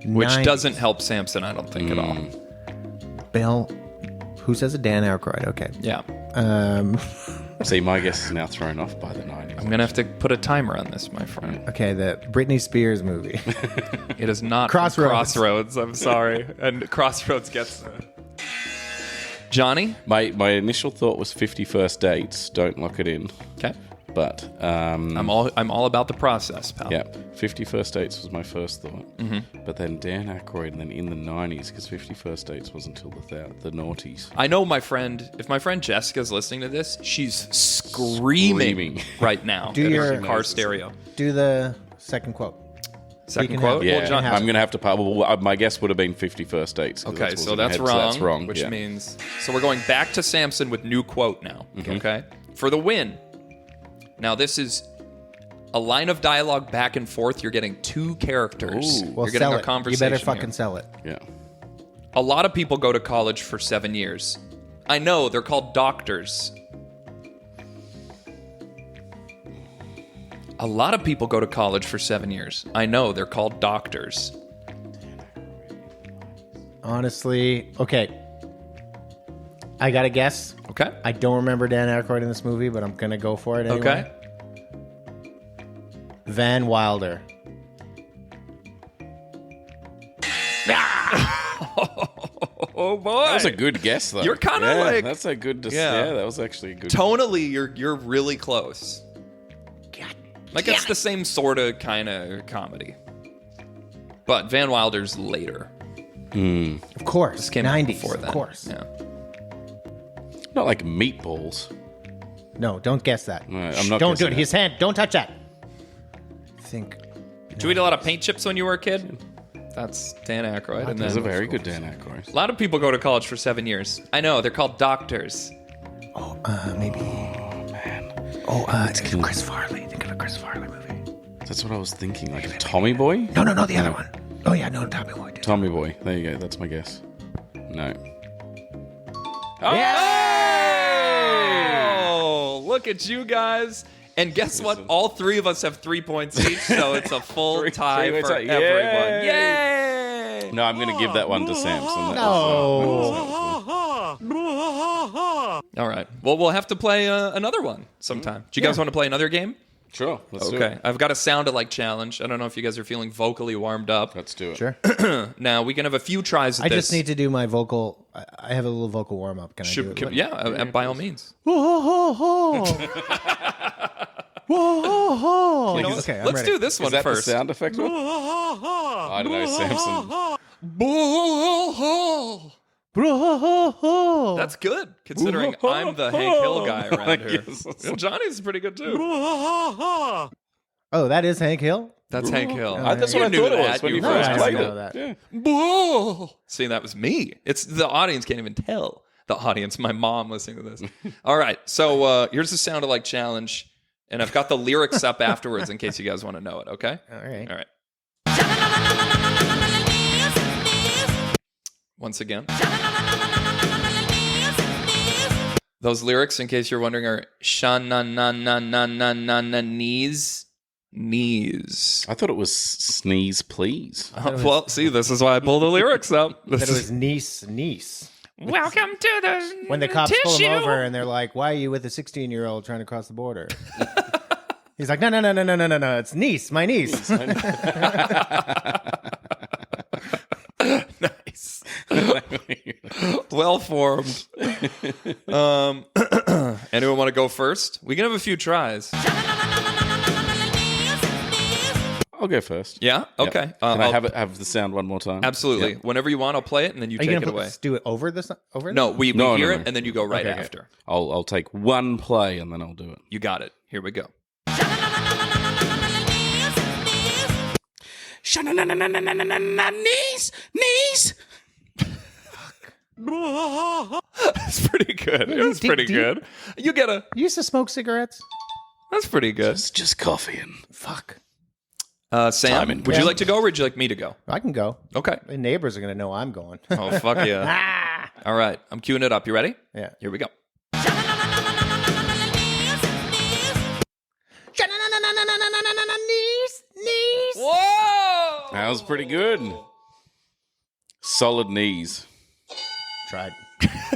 Which 90s. doesn't help Samson, I don't think, at all. Bill, who says it? Dan Aykroyd. Okay. Yeah. See, my guess is now thrown off by the 90s. I'm going to have to put a timer on this, my friend. Okay, the Britney Spears movie. It is not from Crossroads. Crossroads. I'm sorry. And Crossroads gets... Johnny? My initial thought was 50 First Dates. Don't lock it in. Okay. But I'm all about the process, pal. yeah, 50 First Dates was my first thought. Mm-hmm. But then Dan Aykroyd, and then in the 90s, because 50 First Dates was until the noughties. I know my friend, if my friend Jessica's listening to this, she's screaming right now Do in your- her car stereo. Do the second quote. Second can quote? have- Yeah, Well, John, I'm going to have to... Well, my guess would have been 50 First Dates. 'cause okay, what's so in my that's head, wrong, that's wrong. which yeah. means... So we're going back to Samson with new quote now, okay? For the win. Now, this is a line of dialogue back and forth. You're getting two characters. Ooh. Well, You're getting sell a it. You conversation better fucking here. sell it. Yeah. A lot of people go to college for 7 years. I know, they're called doctors. A lot of people go to college for 7 years. I know, they're called doctors. Honestly, okay. I got to guess. Okay. I don't remember Dan Aykroyd in this movie, but I'm going to go for it anyway. Okay. Van Wilder. Oh boy. That was a good guess, though. You're kinda like- That's a good... Yeah. that was actually a good... Tonally, you're really close. God. Like, it's the same sort of kind of comedy. But Van Wilder's later. Of course. This came out 90s. before that. Of course. Yeah. Not like Meatballs. No, don't guess that. No, I'm not Don't do guessing it. that. His hand. Don't touch that. Think. Did you eat a lot of paint chips when you were a kid? That's Dan Aykroyd. And That's a then very good Dan Aykroyd. a lot of people go to college for 7 years. I know, they're called doctors. Oh, maybe. Oh, man. It's Chris Farley. Think of a Chris Farley movie. That's what I was thinking. Like a Tommy Boy? No, the other one. Oh, yeah, no, Tommy Boy. Dude. Tommy Boy. There you go. That's my guess. No. Oh, look at you guys. And guess what? All three of us have 3 points each, so it's a full tie three for tie. everyone. Yay! Yay! No, I'm going to give that one to Samson. All right. Well, we'll have to play another one sometime. Do you guys want to play another game? Sure. Let's do Okay. it. I've got a sound-alike challenge. I don't know if you guys are feeling vocally warmed up. Let's do it. Sure. Now, we can have a few tries at I this. just need to do my vocal. I have a little vocal warm up. Can I do it? Yeah, by all means. Okay, I'm Let's ready. do this Is one that first. the sound effect one? I don't know, Samson. That's good, considering I'm the Hank Hill guy around here. Yes. Well, Johnny's pretty good, too. Oh, that is Hank Hill? That's Hank Hill. That's You what I knew thought it that. was when you heard first it. I played know it. that. Yeah. See, that was me. It's the audience can't even tell. The audience, my mom listening to this. All right, so here's the sound-alike challenge, and I've got the lyrics up afterwards in case you guys want to know it, okay? All right. All right. Once again. Those lyrics, in case you're wondering, are sha-na-na-na-na-na-na knees. Knees. I thought it was Sneeze Please. Well, see, this is why I pulled the lyrics up. That it was niece. Welcome to the When the cops pull tissue. him over and they're like, "Why are you with a 16-year-old trying to cross the border?" He's like, "No, it's niece, my niece." Nice. Well formed. Anyone want to go first? We can have a few tries. I'll go first. Yeah? Okay. Yep. Can I I'll- have the sound one more time? Absolutely. Yep. Whenever you want, I'll play it, and then you Are you take gonna it away. do it over this? No, we No, hear no, it, no. and then you go right Okay, okay. after. I'll take one play and then I'll do it. You got it. Here we go. Knees. That's pretty good. It was pretty good. You get a... You used to smoke cigarettes? That's pretty good. It's just coffee and Fuck. Sam, Simon. would you like to go, or would you like me to go? I can go. Okay. The neighbors are gonna know I'm going. Oh, fuck yeah. All right. I'm queuing it up. You ready? Yeah. Here we go. Whoa! that was pretty good. Solid knees. Tried.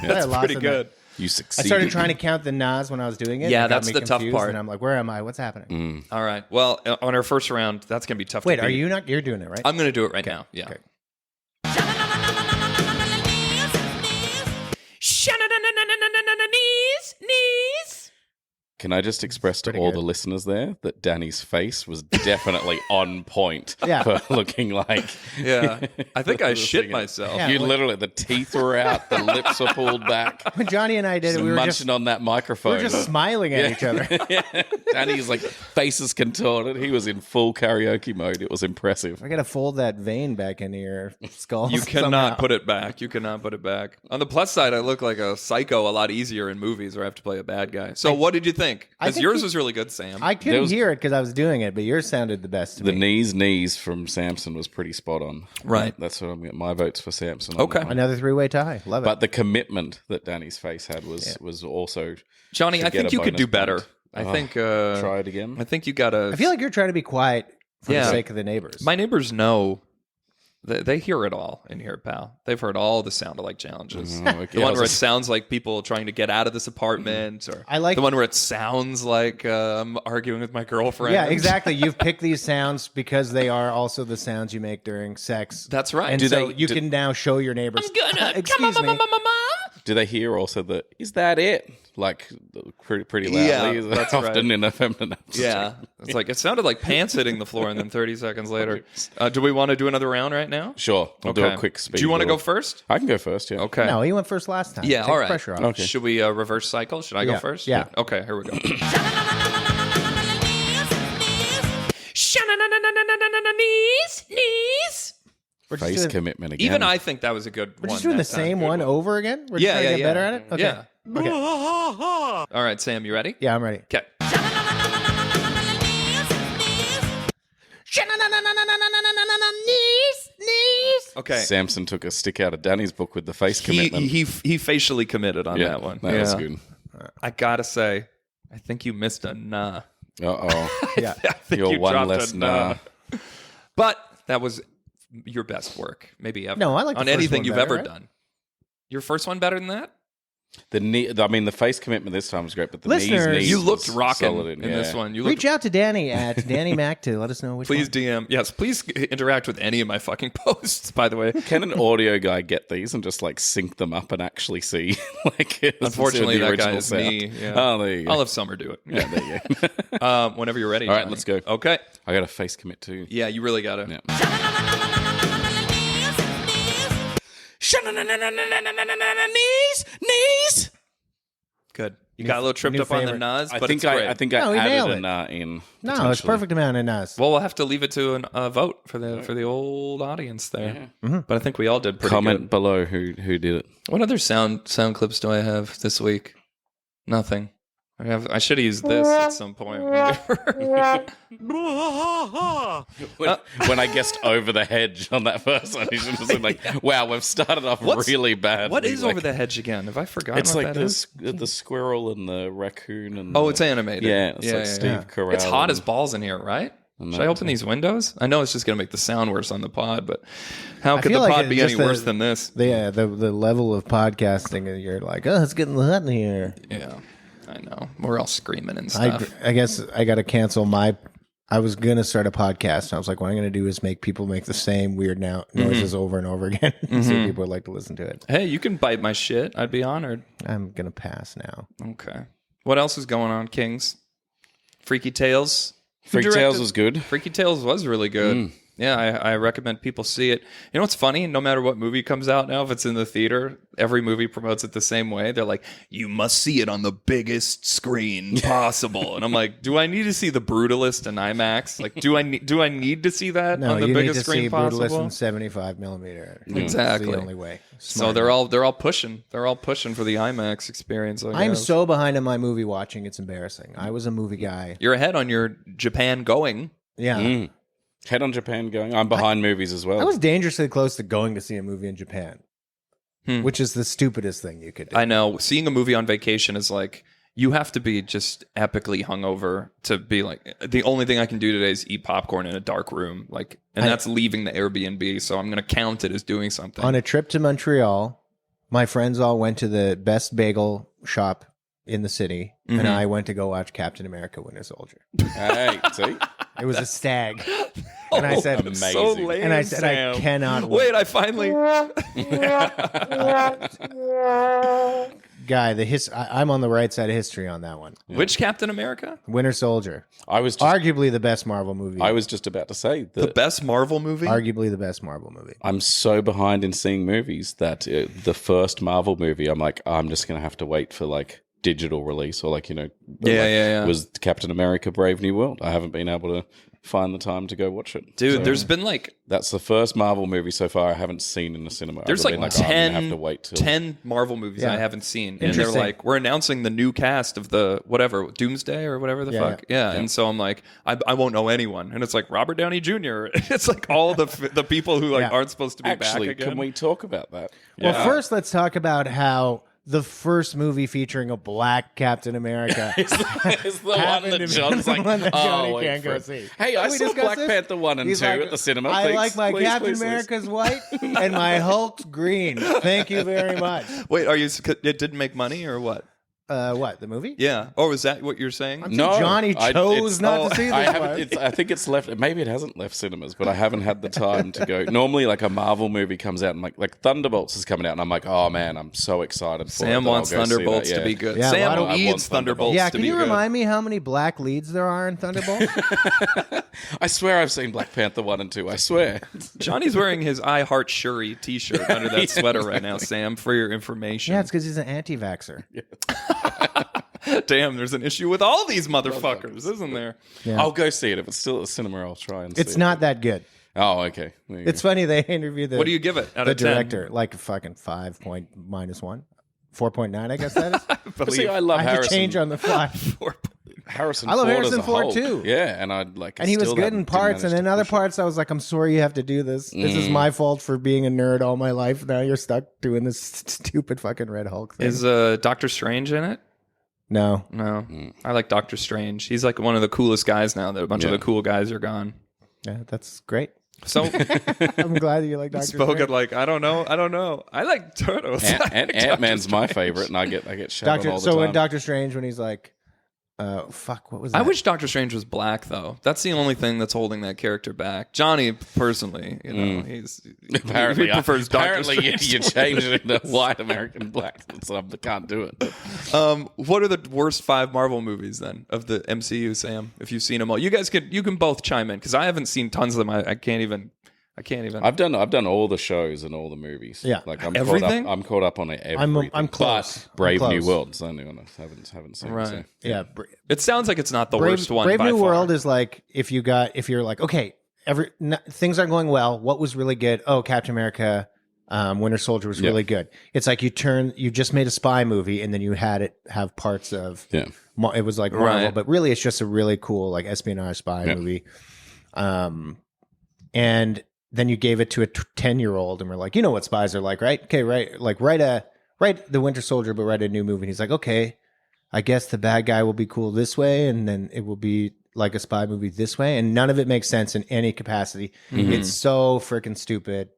That's lots pretty of good. You I succeeded. started trying to count the nas when I was doing it. Yeah, It got that's me the tough confused, part. And I'm like, where am I? What's happening? All right. Well, on our first round, that's going to be tough Wait, to are beat. you not? You're doing it, right? I'm going to do it right now. Yeah. Okay. Knees. Can I just express to Pretty all good. the listeners there that Danny's face was definitely on point Yeah. for looking like... Yeah. I think I the shit singing. myself. Yeah. You literally, the teeth were out, the lips were pulled back. When Johnny and I did it, we were munching just on that microphone. smiling at each other. Danny's like faces contorted. He was in full karaoke mode. It was impressive. I gotta fold that vein back into your skull. You cannot somehow. put it back. You cannot put it back. On the plus side, I look like a psycho a lot easier in movies where I have to play a bad guy. So what did you think? I Because think yours you- was really good, Sam. I couldn't hear it because I was doing it, but yours sounded the best to The me. knees from Samson was pretty spot on. Right. That's what I'm getting. My vote's for Samson. on Okay. that one. Another three-way tie. Love it. But the commitment that Danny's face had was also. Johnny, to I get think a you could do bonus better. point. I think try it again. I think you gotta. I feel like you're trying to be quiet for the sake of the neighbors. My neighbors know. They hear it all in here, pal. They've heard all the sound-alike challenges. The one where it sounds like people trying to get out of this apartment, or I like the one where it sounds like I'm arguing with my girlfriend. Yeah, exactly. You've picked these sounds because they are also the sounds you make during sex. That's right. And you can now show your neighbors. I'm gonna excuse me. Do they hear also the, is that it? Like, pretty loudly? Yeah, that's often right. in a feminine episode. Yeah. It's like, it sounded like pants hitting the floor, and then 30 seconds later. Do we want to do another round right now? Sure. I'll do a quick speed. Do you want to roll. go first? I can go first, yeah. Okay. No, he went first last time. Yeah, Take all the right. pressure off. Okay. Should we reverse cycle? Should I go first? Yeah. Okay, here we go. Knees. Face commitment again. Even I think that was a good one. We're just doing the that time. same one over again? We're just Yeah, trying yeah, to get yeah. better at it? Okay. Yeah. Okay. All right, Sam, you ready? Yeah, I'm ready. Okay. Okay. Samson took a stick out of Danny's book with the face commitment. He facially committed on that one. That was good. I gotta say, I think you missed a nah. Uh-oh. Yeah. I think You're you one dropped less a nah. But that was your best work, maybe ever. No, I like the on first anything one you've better, ever right? done. Your first one better than that? The face commitment this time was great, but the Listeners, knees You was looked rocking solid in this one. You Reach looked. out to Danny at Danny Mac to let us know which Please one. DM. Yes, please interact with any of my fucking posts. By the way, Can an audio guy get these and just like sync them up and actually see? unfortunately, the that guy original is sound? me. Yeah. Oh, there you go. I'll have Summer do it. Yeah, there you go. Whenever you're ready. All right, Johnny. let's go. Okay. I got a face commit too. Yeah, you really got to. Yeah. Knees. Good. You got a little tripped new up on the favorite. nas, I but think it's great. I think No, I he added nailed an it. in. No, it's potentially. perfect amount of us. Well, we'll have to leave it to a vote for the old audience there. Yeah. But I think we all did pretty Comment good. below who did it. What other sound clips do I have this week? Nothing. I should have used this at some point. When I guessed over the hedge on that first one, he's just like, "Wow, we've started off really bad." What is over the hedge again? Have I forgotten? It's what like that is? the squirrel and the raccoon and It's animated. yeah, it's like Steve Carell. It's hot as balls in here, right? Should I open these windows? I know it's just going to make the sound worse on the pod, but how could the feel like pod it's be any just worse than this? The level of podcasting, and you're like, oh, it's getting hot in here. Yeah, I know. We're all screaming and stuff. I guess I got to cancel I was going to start a podcast. And I was like, what I'm going to do is make people make the same weird noises over and over again. and see if people would like to listen to it. Hey, you can bite my shit. I'd be honored. I'm going to pass now. Okay. What else is going on, Kings? Freaky Tales. Freaky Tales was good. Freaky Tales was really good. Yeah, I recommend people see it. You know what's funny? No matter what movie comes out now, if it's in the theater, every movie promotes it the same way. They're like, you must see it on the biggest screen possible. And I'm like, do I need to see The Brutalist in IMAX? Like, do I need to see that No, on the you biggest need to screen see possible? Brutalist in 75 millimeter. Exactly. It's the only way. So Smart they're enough. all pushing. They're all pushing for the IMAX experience. I I'm guess. so behind on my movie watching. It's embarrassing. I was a movie guy. You're ahead on your Japan going. Yeah. Head on Japan going. I'm behind movies as well. I was dangerously close to going to see a movie in Japan, which is the stupidest thing you could do. I know. Seeing a movie on vacation is like, you have to be just epically hungover to be like, the only thing I can do today is eat popcorn in a dark room. Like, and that's leaving the Airbnb. So I'm going to count it as doing something. On a trip to Montreal, my friends all went to the best bagel shop in the city, and I went to go watch Captain America: Winter Soldier. Hey, see? It was a stag, and I said, amazing. So lame, and I said, Sam. I cannot Wait, I finally. Guy, I'm on the right side of history on that one. Which Captain America? Winter Soldier, I was just, arguably the best Marvel movie. I was just about to say The that best Marvel movie? arguably the best Marvel movie. I'm so behind in seeing movies that the first Marvel movie, I'm like, I'm just going to have to wait for like digital release or like, Yeah. was Captain America Brave New World. I haven't been able to find the time to go watch it. Dude, So there's been like that's the first Marvel movie so far I haven't seen in the cinema. There's I've like been I'm 10, gonna have to wait till 10 Marvel movies Yeah. I haven't seen. And they're Interesting. like, we're announcing the new cast of the whatever, Doomsday or whatever the fuck. Yeah. And so I'm like, I won't know anyone. And it's like Robert Downey Jr. It's like all the people who like Yeah. aren't supposed to be Actually, back again. can we talk about that? Well, first let's talk about how the first movie featuring a black Captain America. It's the one happened that to be John's the like, one that Johnny wait can't for go it. see. Hey, I We saw discussed Black this? Panther 1 and He's 2 like, at the cinema. I Please, like my please, Captain please, please. America's white and my Hulk's green. Thank you very much. Wait, it didn't make money or what? What, the movie? Yeah. Oh, is that what you're saying? No, Johnny chose it's- not to see this I one. haven't. I think it's left. Maybe it hasn't left cinemas, but I haven't had the time to go. Normally, like a Marvel movie comes out, and like Thunderbolts is coming out, and I'm like, oh man, I'm so excited for it. Sam that wants I'll go see Thunderbolts that, to yeah. be good. Yeah, a lot Sam of- I want needs Thunderbolts Yeah, to can be you good. remind me how many black leads there are in Thunderbolts? I swear I've seen Black Panther 1 and 2. I swear. Johnny's wearing his I Heart Shuri t-shirt under that sweater right now, Sam, for your information. Yeah, it's because he's an anti-vaxxer. Damn, there's an issue with all these motherfuckers, isn't there? Yeah. I'll go see it if it's still at the cinema. I'll try and. It's see not that good. It. Oh, okay. There you It's funny they interviewed the What do you give it out the of 10? director like fucking 5 point minus 1, 4.9. I guess that is. go. See, I love I had Harrison. to change on the fly. Harrison. I love Ford Harrison as a Ford whole. too. Yeah, and I like. And he was still good haven't- in didn't parts, and manage in to other push it. parts, I was like, "I'm sorry you have to do this. This is my fault for being a nerd all my life. Now you're stuck doing this stupid fucking Red Hulk thing." Is Doctor Strange in it? No, No. I like Doctor Strange. He's like one of the coolest guys now that a bunch of Yeah. the cool guys are gone. yeah, that's great. So I'm glad that you like Doctor spoken Strange. like, I don't know. I like turtles. Ant-Man's my favorite, and I get shit on all the So time. in Doctor Strange, when he's like, "Fuck, what was that?" I wish Doctor Strange was black, though. That's the only thing that's holding that character back. Johnny, personally, you know, he prefers Doctor Apparently, Strange. you changed it into white American black, so I can't do it. What are the worst 5 Marvel movies then of the MCU, Sam? If you've seen them all, you can both chime in because I haven't seen tons of them. I can't even. I've done all the shows and all the movies. Yeah. like I'm Everything? caught up on it. Everything. I'm close. But Brave I'm New close. World is the only one I haven't seen. Right. So. Yeah, It sounds like it's not the worst one. Brave by New far. World is like if you're like, okay, things are going well. What was really good? Oh, Captain America, Winter Soldier was really good. It's like you just made a spy movie and then you had it have parts of it was like Marvel, Right. but really it's just a really cool like espionage spy movie. And then you gave it to a 10-year-old and we're like, you know what spies are like, right? Okay, right. Like write the Winter Soldier, but write a new movie. And he's like, okay, I guess the bad guy will be cool this way, and then it will be like a spy movie this way, and none of it makes sense in any capacity. It's so freaking stupid.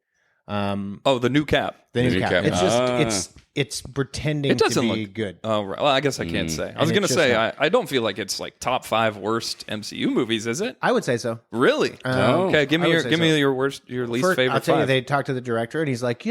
The new Cap. The new New Cap. Cap. It's just it's pretending It doesn't to be look good. Oh, right. Well, I guess I can't say. I was And going to it's say, just I don't feel like it's like top 5 worst MCU movies, is it? I would say so. Really? Okay, give I me would say your so. your least First, favorite I'll tell you, 5. they talked to the director, and he's like,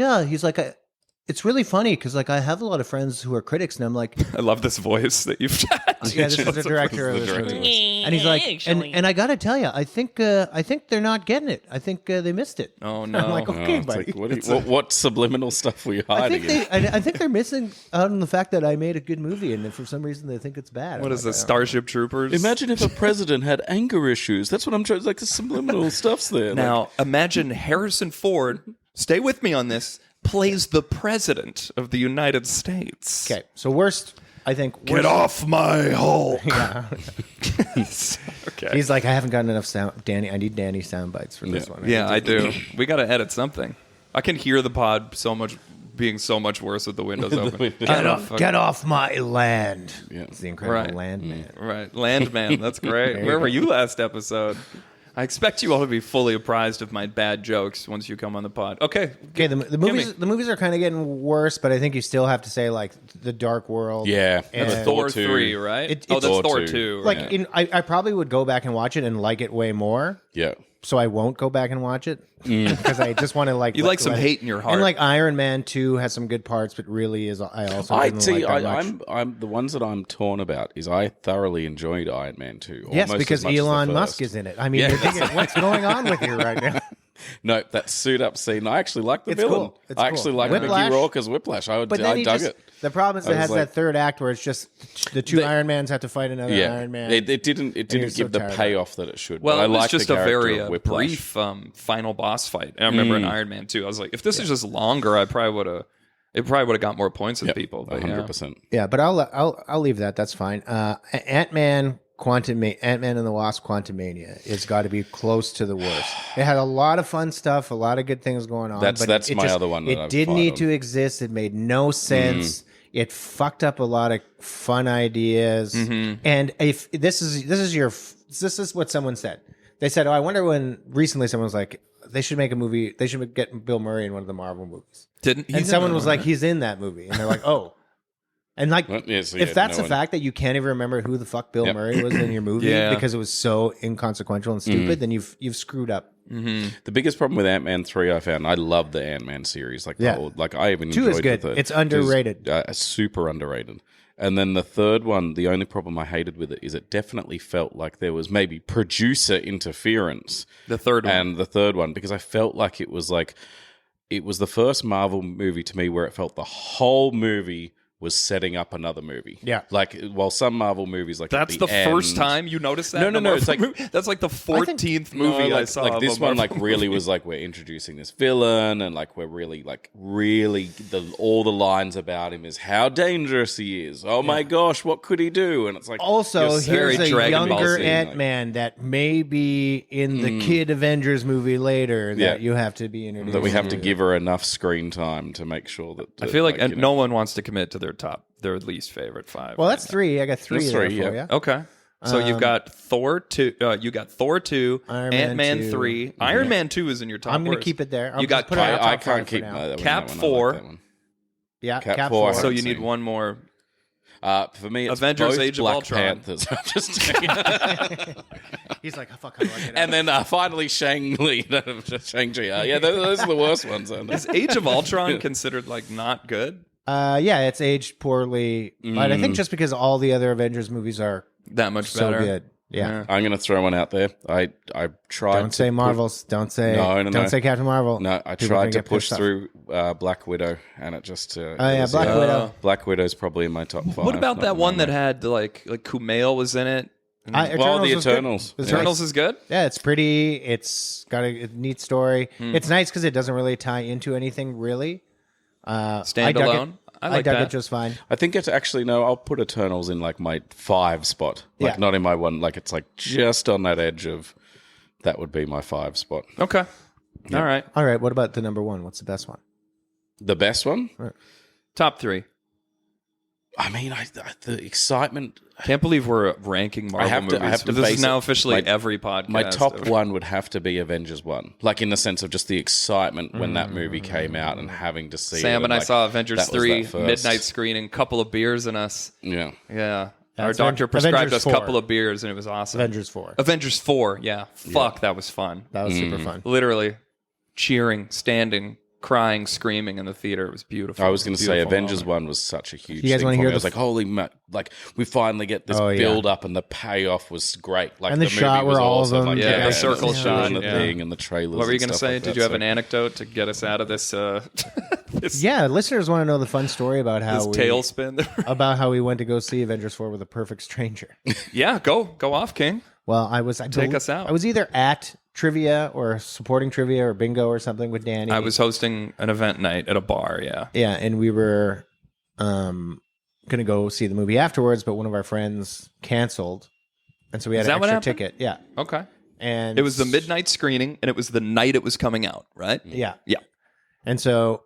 it's really funny because like I have a lot of friends who are critics, and I'm like, I love this voice that you've. yeah, this is the director of this movie. And he's like, and I got to tell you, I think they're not getting it. I think they missed it. Oh no! I'm like, okay, It's buddy. like, what subliminal stuff were you I hiding? think I think they're missing out on the fact that I made a good movie, and for some reason they think it's bad. What I'm is like, this? Starship Troopers? Imagine if a president had anger issues. That's what I'm trying. Like the subliminal stuff's there. Now, imagine Harrison Ford. Stay with me on this. Plays the president of the United States. Okay, so worst, I think. Get off my Hulk. Yeah. Okay. He's like, I haven't gotten enough sound. Danny, I need Danny sound bites for this one. Yeah, I do. We got to edit something. I can hear the pod being so much worse with the windows open. Get off my land. Yeah. It's the incredible Right. Landman. Right, Landman. That's great. Where were you last episode? I expect you all to be fully apprised of my bad jokes once you come on the pod. Okay. Okay, the movies are kind of getting worse, but I think you still have to say like the Dark World. Yeah, and that's Thor 2. 3, right? It's that's Thor Thor 2. 2. Like right. I probably would go back and watch it and like it way more. Yeah. So I won't go back and watch it because I just want to like. You like some hate in your heart. And like Iron Man 2 has some good parts, but really is I also I didn't see. like that much. I'm the ones that I'm torn about is I thoroughly enjoyed Iron Man 2. Yes, almost because as much as the Elon Musk first. is in it. I mean, Yeah. you're thinking, what's going on with you right now? No, that suit up scene. I actually like the It's villain. cool. It's I actually cool. like Whiplash. Mickey Rourke as Whiplash. I But then dug he just, it. the problem is I it was has like- that third act where it's just the two Iron Mans have to fight another Yeah, Iron Man. it didn't you're give so the tired of payoff that it should. Well, but I it was like just the a character very of Whiplash. brief final boss fight. And I remember in Iron Man 2, I was like, if this is just longer, it probably would have got more points with people. But 100%. Yeah, but I'll leave that. That's fine. Ant-Man and the Wasp: Quantumania has got to be close to the worst. It had a lot of fun stuff, a lot of good things going on. That's but my other one that It I've didn't fought need on. to exist. It made no sense. It fucked up a lot of fun ideas. And if this is what someone said. They said, "Oh, I wonder when." Recently, someone was like, "They should make a movie. They should get Bill Murray in one of the Marvel movies." And someone was like, "He's in that movie," and they're like, "Oh." And like, if that's the fact that you can't even remember who the fuck Bill Murray was in your movie because it was so inconsequential and stupid, then you've screwed up. The biggest problem with Ant-Man 3 I found, I love the Ant-Man series. Like, like I even 2 enjoyed is good. the third. It's underrated. Super underrated. And then the third one, the only problem I hated with it is it definitely felt like there was maybe producer interference. The third one. And the third one, because I felt like it was the first Marvel movie to me where it felt the whole movie was setting up another movie. Yeah. Like, while some Marvel movies, like, that's the first time you noticed that? No. It's like, that's like the 14th movie I saw. Like, this one, like, really was like, we're introducing this villain, and like, we're really all the lines about him is how dangerous he is. Oh my gosh, what could he do? And it's like, also, here's a younger Ant-Man that may be in the Kid Avengers movie later that you have to be introduced. That we have to give her enough screen time to make sure that. I feel like no one wants to commit to their least favorite 5. Well, that's 3. I got 3 there for you. Okay. So you've got Thor 2, Thor 2, Ant-Man 3. Iron Man 2 is in your top. I'm going to keep it there. You got I can't keep that one. Cap 4. Yeah, Cap 4. So you need one more. For me, it's Avengers: both Age of Black Ultron. Panthers. Just He's like, oh, fuck, I like it. And then finally Shang-Chi. Those are the worst ones. Is Age of Ultron considered like not good? Yeah, it's aged poorly, but I think just because all the other Avengers movies are that much so better. good. Yeah. I'm going to throw one out there. I tried. Don't say Marvels. Don't say. Don't say Captain Marvel. No, I tried to push through Black Widow, and it just. Black Widow. Black Widow's probably in my top 5. What about that one that had like Kumail was in it? The Eternals. Eternals is good. Yeah, it's pretty. It's got a neat story. It's nice because it doesn't really tie into anything really. Standalone. I dug it just fine. I think it's actually I'll put Eternals in like my 5 spot, like not in my 1. Like it's like just on that edge of that would be my 5 spot. Okay. Yep. All right. What about the number 1? What's the best one? The best one? Right. Top 3. I mean, the excitement. Can't believe we're ranking Marvel movies. This is now officially every podcast. My top 1 would have to be Avengers 1. Like, in the sense of just the excitement when that movie came out and having to see Sam it. And I saw Avengers 3, midnight screening, couple of beers in us. Yeah. Yeah. Our doctor prescribed us a couple of beers, and it was awesome. Avengers 4. Avengers 4, yeah. Fuck, that was fun. That was super fun. Literally cheering, standing, crying, screaming in the theater. It was beautiful. I was going to say Avengers 1 was such a huge you guys thing want to for hear me. I was like, holy, like, we finally get this build up, and the payoff was great. Like, and the shot where all of them, like, the circle shot and the thing and the trailers. What were you going to say? Like Did you have an anecdote to get us out of this? Yeah, listeners want to know the fun story about how tailspin. About how we went to go see Avengers 4 with a perfect stranger. Yeah, go off, King. Well, take us out. I was either at trivia or supporting trivia or bingo or something with Danny. I was hosting an event night at a bar. Yeah, yeah, and we were going to go see the movie afterwards, but one of our friends canceled, and so we had an extra ticket. Yeah. Okay. And it was the midnight screening, and it was the night it was coming out, right? Yeah. Yeah. And so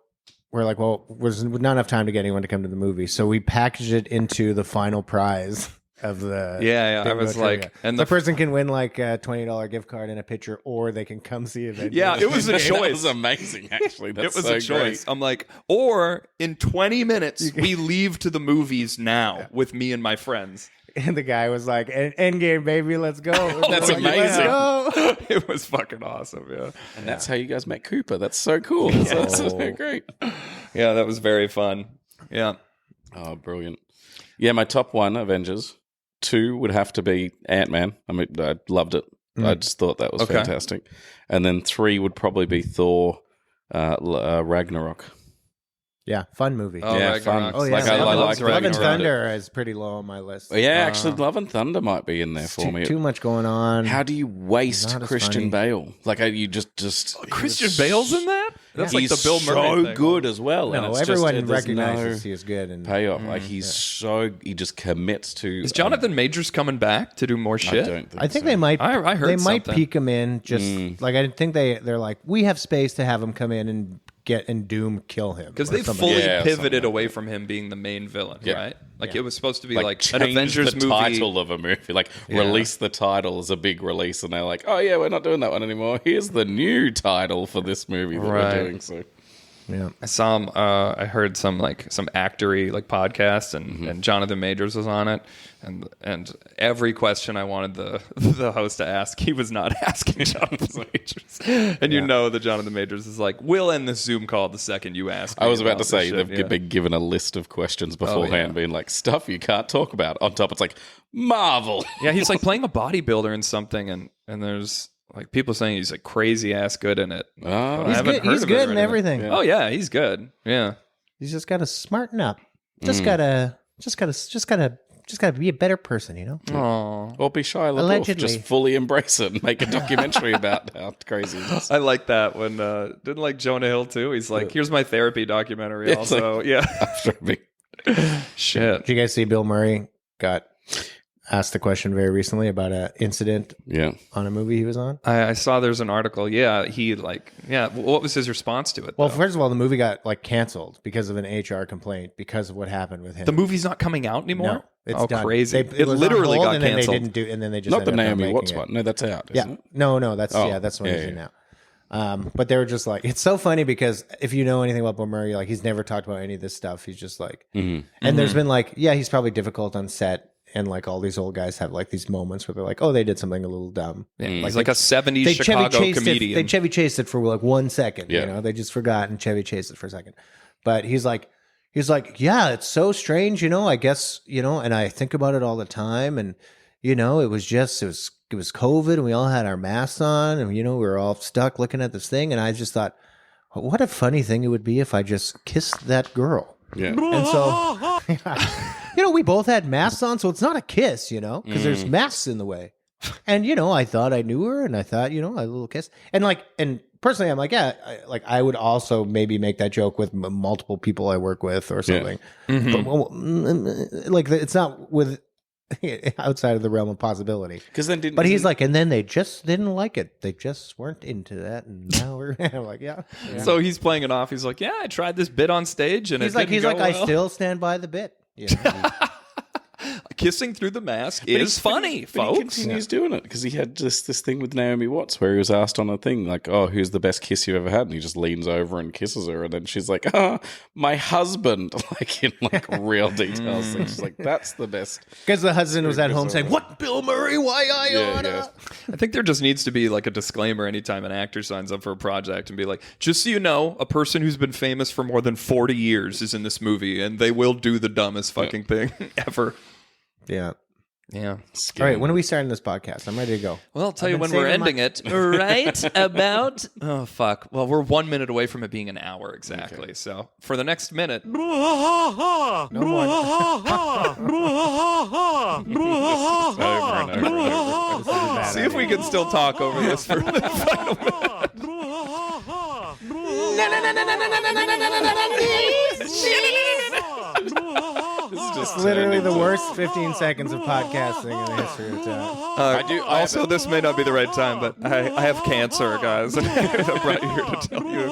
we're like, well, there's not enough time to get anyone to come to the movie, so we packaged it into the final prize of the I was trivia. like, and the person can win like a $20 gift card and a picture, or they can come see Avengers. Yeah, it was a choice. It was amazing, actually. That's it was so a choice. Great. I'm like, or in 20 minutes we leave to the movies now with me and my friends. And the guy was like, "Endgame, baby, let's go." That's like, amazing. Let's go. It was fucking awesome. Yeah, and that's how you guys met Cooper. That's so cool. That's so great. Yeah, that was very fun. Yeah. Oh, brilliant. Yeah, my top 1, Avengers. 2 would have to be Ant-Man. I mean, I loved it. I just thought that was fantastic. And then 3 would probably be Thor, Ragnarok. Yeah, fun movie. Oh, yeah, Ragnarok. fun. Oh, yeah. Like, I like Love and Ragnarok. Thunder is pretty low on my list. Yeah, actually, Love and Thunder might be in there for me. Too much going on. How do you waste Not as Christian funny. Bale? Like, you just Christian Bale's in that? That's like he's the Bill Murray so thing. good as well. No, and it's everyone just, there's recognizes no he is good. And payoff. Like, he just commits to. Is Jonathan Majors coming back to do more shit? I don't think I think so. they might. I heard they might something. peek him in. Just like I think they're like, we have space to have him come in and get and Doom kill him. Because or they something. fully Yeah, pivoted something like away that. from him being the main villain, Yeah. right? Like Yeah. it was supposed to be like an change Avengers the movie. title of a movie, like release the title as a big release, and they're like, "Oh yeah, we're not doing that one anymore. Here's the new title for this movie that Right. we're doing." So Yeah. I saw him. I heard some actory podcast, and Jonathan Majors was on it, and every question I wanted the host to ask, he was not asking Jonathan Majors. And you know that Jonathan Majors is like, "We'll end this Zoom call the second you ask." I was about to this say shit." they've been given a list of questions beforehand, yeah. being like stuff you can't talk about. On top, it's like Marvel. Yeah, he's like playing a bodybuilder in something, and there's like people saying he's like crazy ass good in it. Oh. I He's haven't good. heard He's of it or good in anything. everything. Yeah. Oh yeah, he's good. Yeah. He's just got to smarten up. Just gotta be a better person, you know? Oh, Or be Shia LaBeouf, Allegedly. just fully embrace it and make a documentary about how crazy it is. I like that when didn't like Jonah Hill too. He's like, "Here's my therapy documentary." It's Also, yeah. After a big Shit. Did you guys see Bill Murray got asked the question very recently about an incident yeah. on a movie he was on? I saw there's an article. Yeah, he what was his response to it? Well, though? first of all, the movie got canceled because of an HR complaint because of what happened with him. The movie's not coming out anymore. No, it's done. crazy! It It was on literally hold, got and then canceled. They didn't do, and then they just Not the ended up Naomi making Watts it. one. No, that's out. Yeah, Isn't it? no, that's Oh, that's what yeah, he's in yeah. now. But they were just like, it's so funny because if you know anything about Bill Murray, he's never talked about any of this stuff. He's just like, and there's been he's probably difficult on set. And all these old guys have these moments where they're like, oh, they did something a little dumb. Yeah, he's like a '70s They Chicago Chevy comedian. They Chevy chased it for 1 second. Yeah. You know, they just forgot and Chevy chased it for a second. But he's like, yeah, it's so strange. I guess and I think about it all the time. And it was COVID, and we all had our masks on, and we were all stuck looking at this thing. And I just thought, what a funny thing it would be if I just kissed that girl. Yeah. And so, we both had masks on, so it's not a kiss, because there's masks in the way. And, I thought I knew her, and I thought, a little kiss. And and personally, I'm like, yeah, I would also maybe make that joke with multiple people I work with or something. But, it's not with outside of the realm of possibility. Because then But he's like, and then they just didn't like it. They just weren't into that. And now we're I'm like, yeah. So he's playing it off. He's like, yeah, I tried this bit on stage, and He's it like, didn't go I well. still stand by the bit. Kissing through the mask is funny, But folks. he continues doing it because he had just this thing with Naomi Watts where he was asked on a thing like, "Oh, who's the best kiss you've ever had?" And he just leans over and kisses her, and then she's like, "Oh, my husband," in real details. And she's like, "That's the best." Because the husband was at home saying, "What, Bill Murray? Why I oughta?" yeah. I think there just needs to be a disclaimer anytime an actor signs up for a project and be like, just so you know, a person who's been famous for more than 40 years is in this movie, and they will do the dumbest fucking thing ever. Yeah. Yeah. All right. When are we starting this podcast? I'm ready to go. Well, I'll tell I've you been when we're saving my- ending it. Right about... Oh, fuck. Well, we're 1 minute away from it being an hour exactly. Okay. So for the next minute... No more. Over and over. See if we can still talk over this for the final minute. It's literally the worst 15 seconds of podcasting in the history of time. Also, this may not be the right time, but I have cancer, guys. I brought you here to tell you.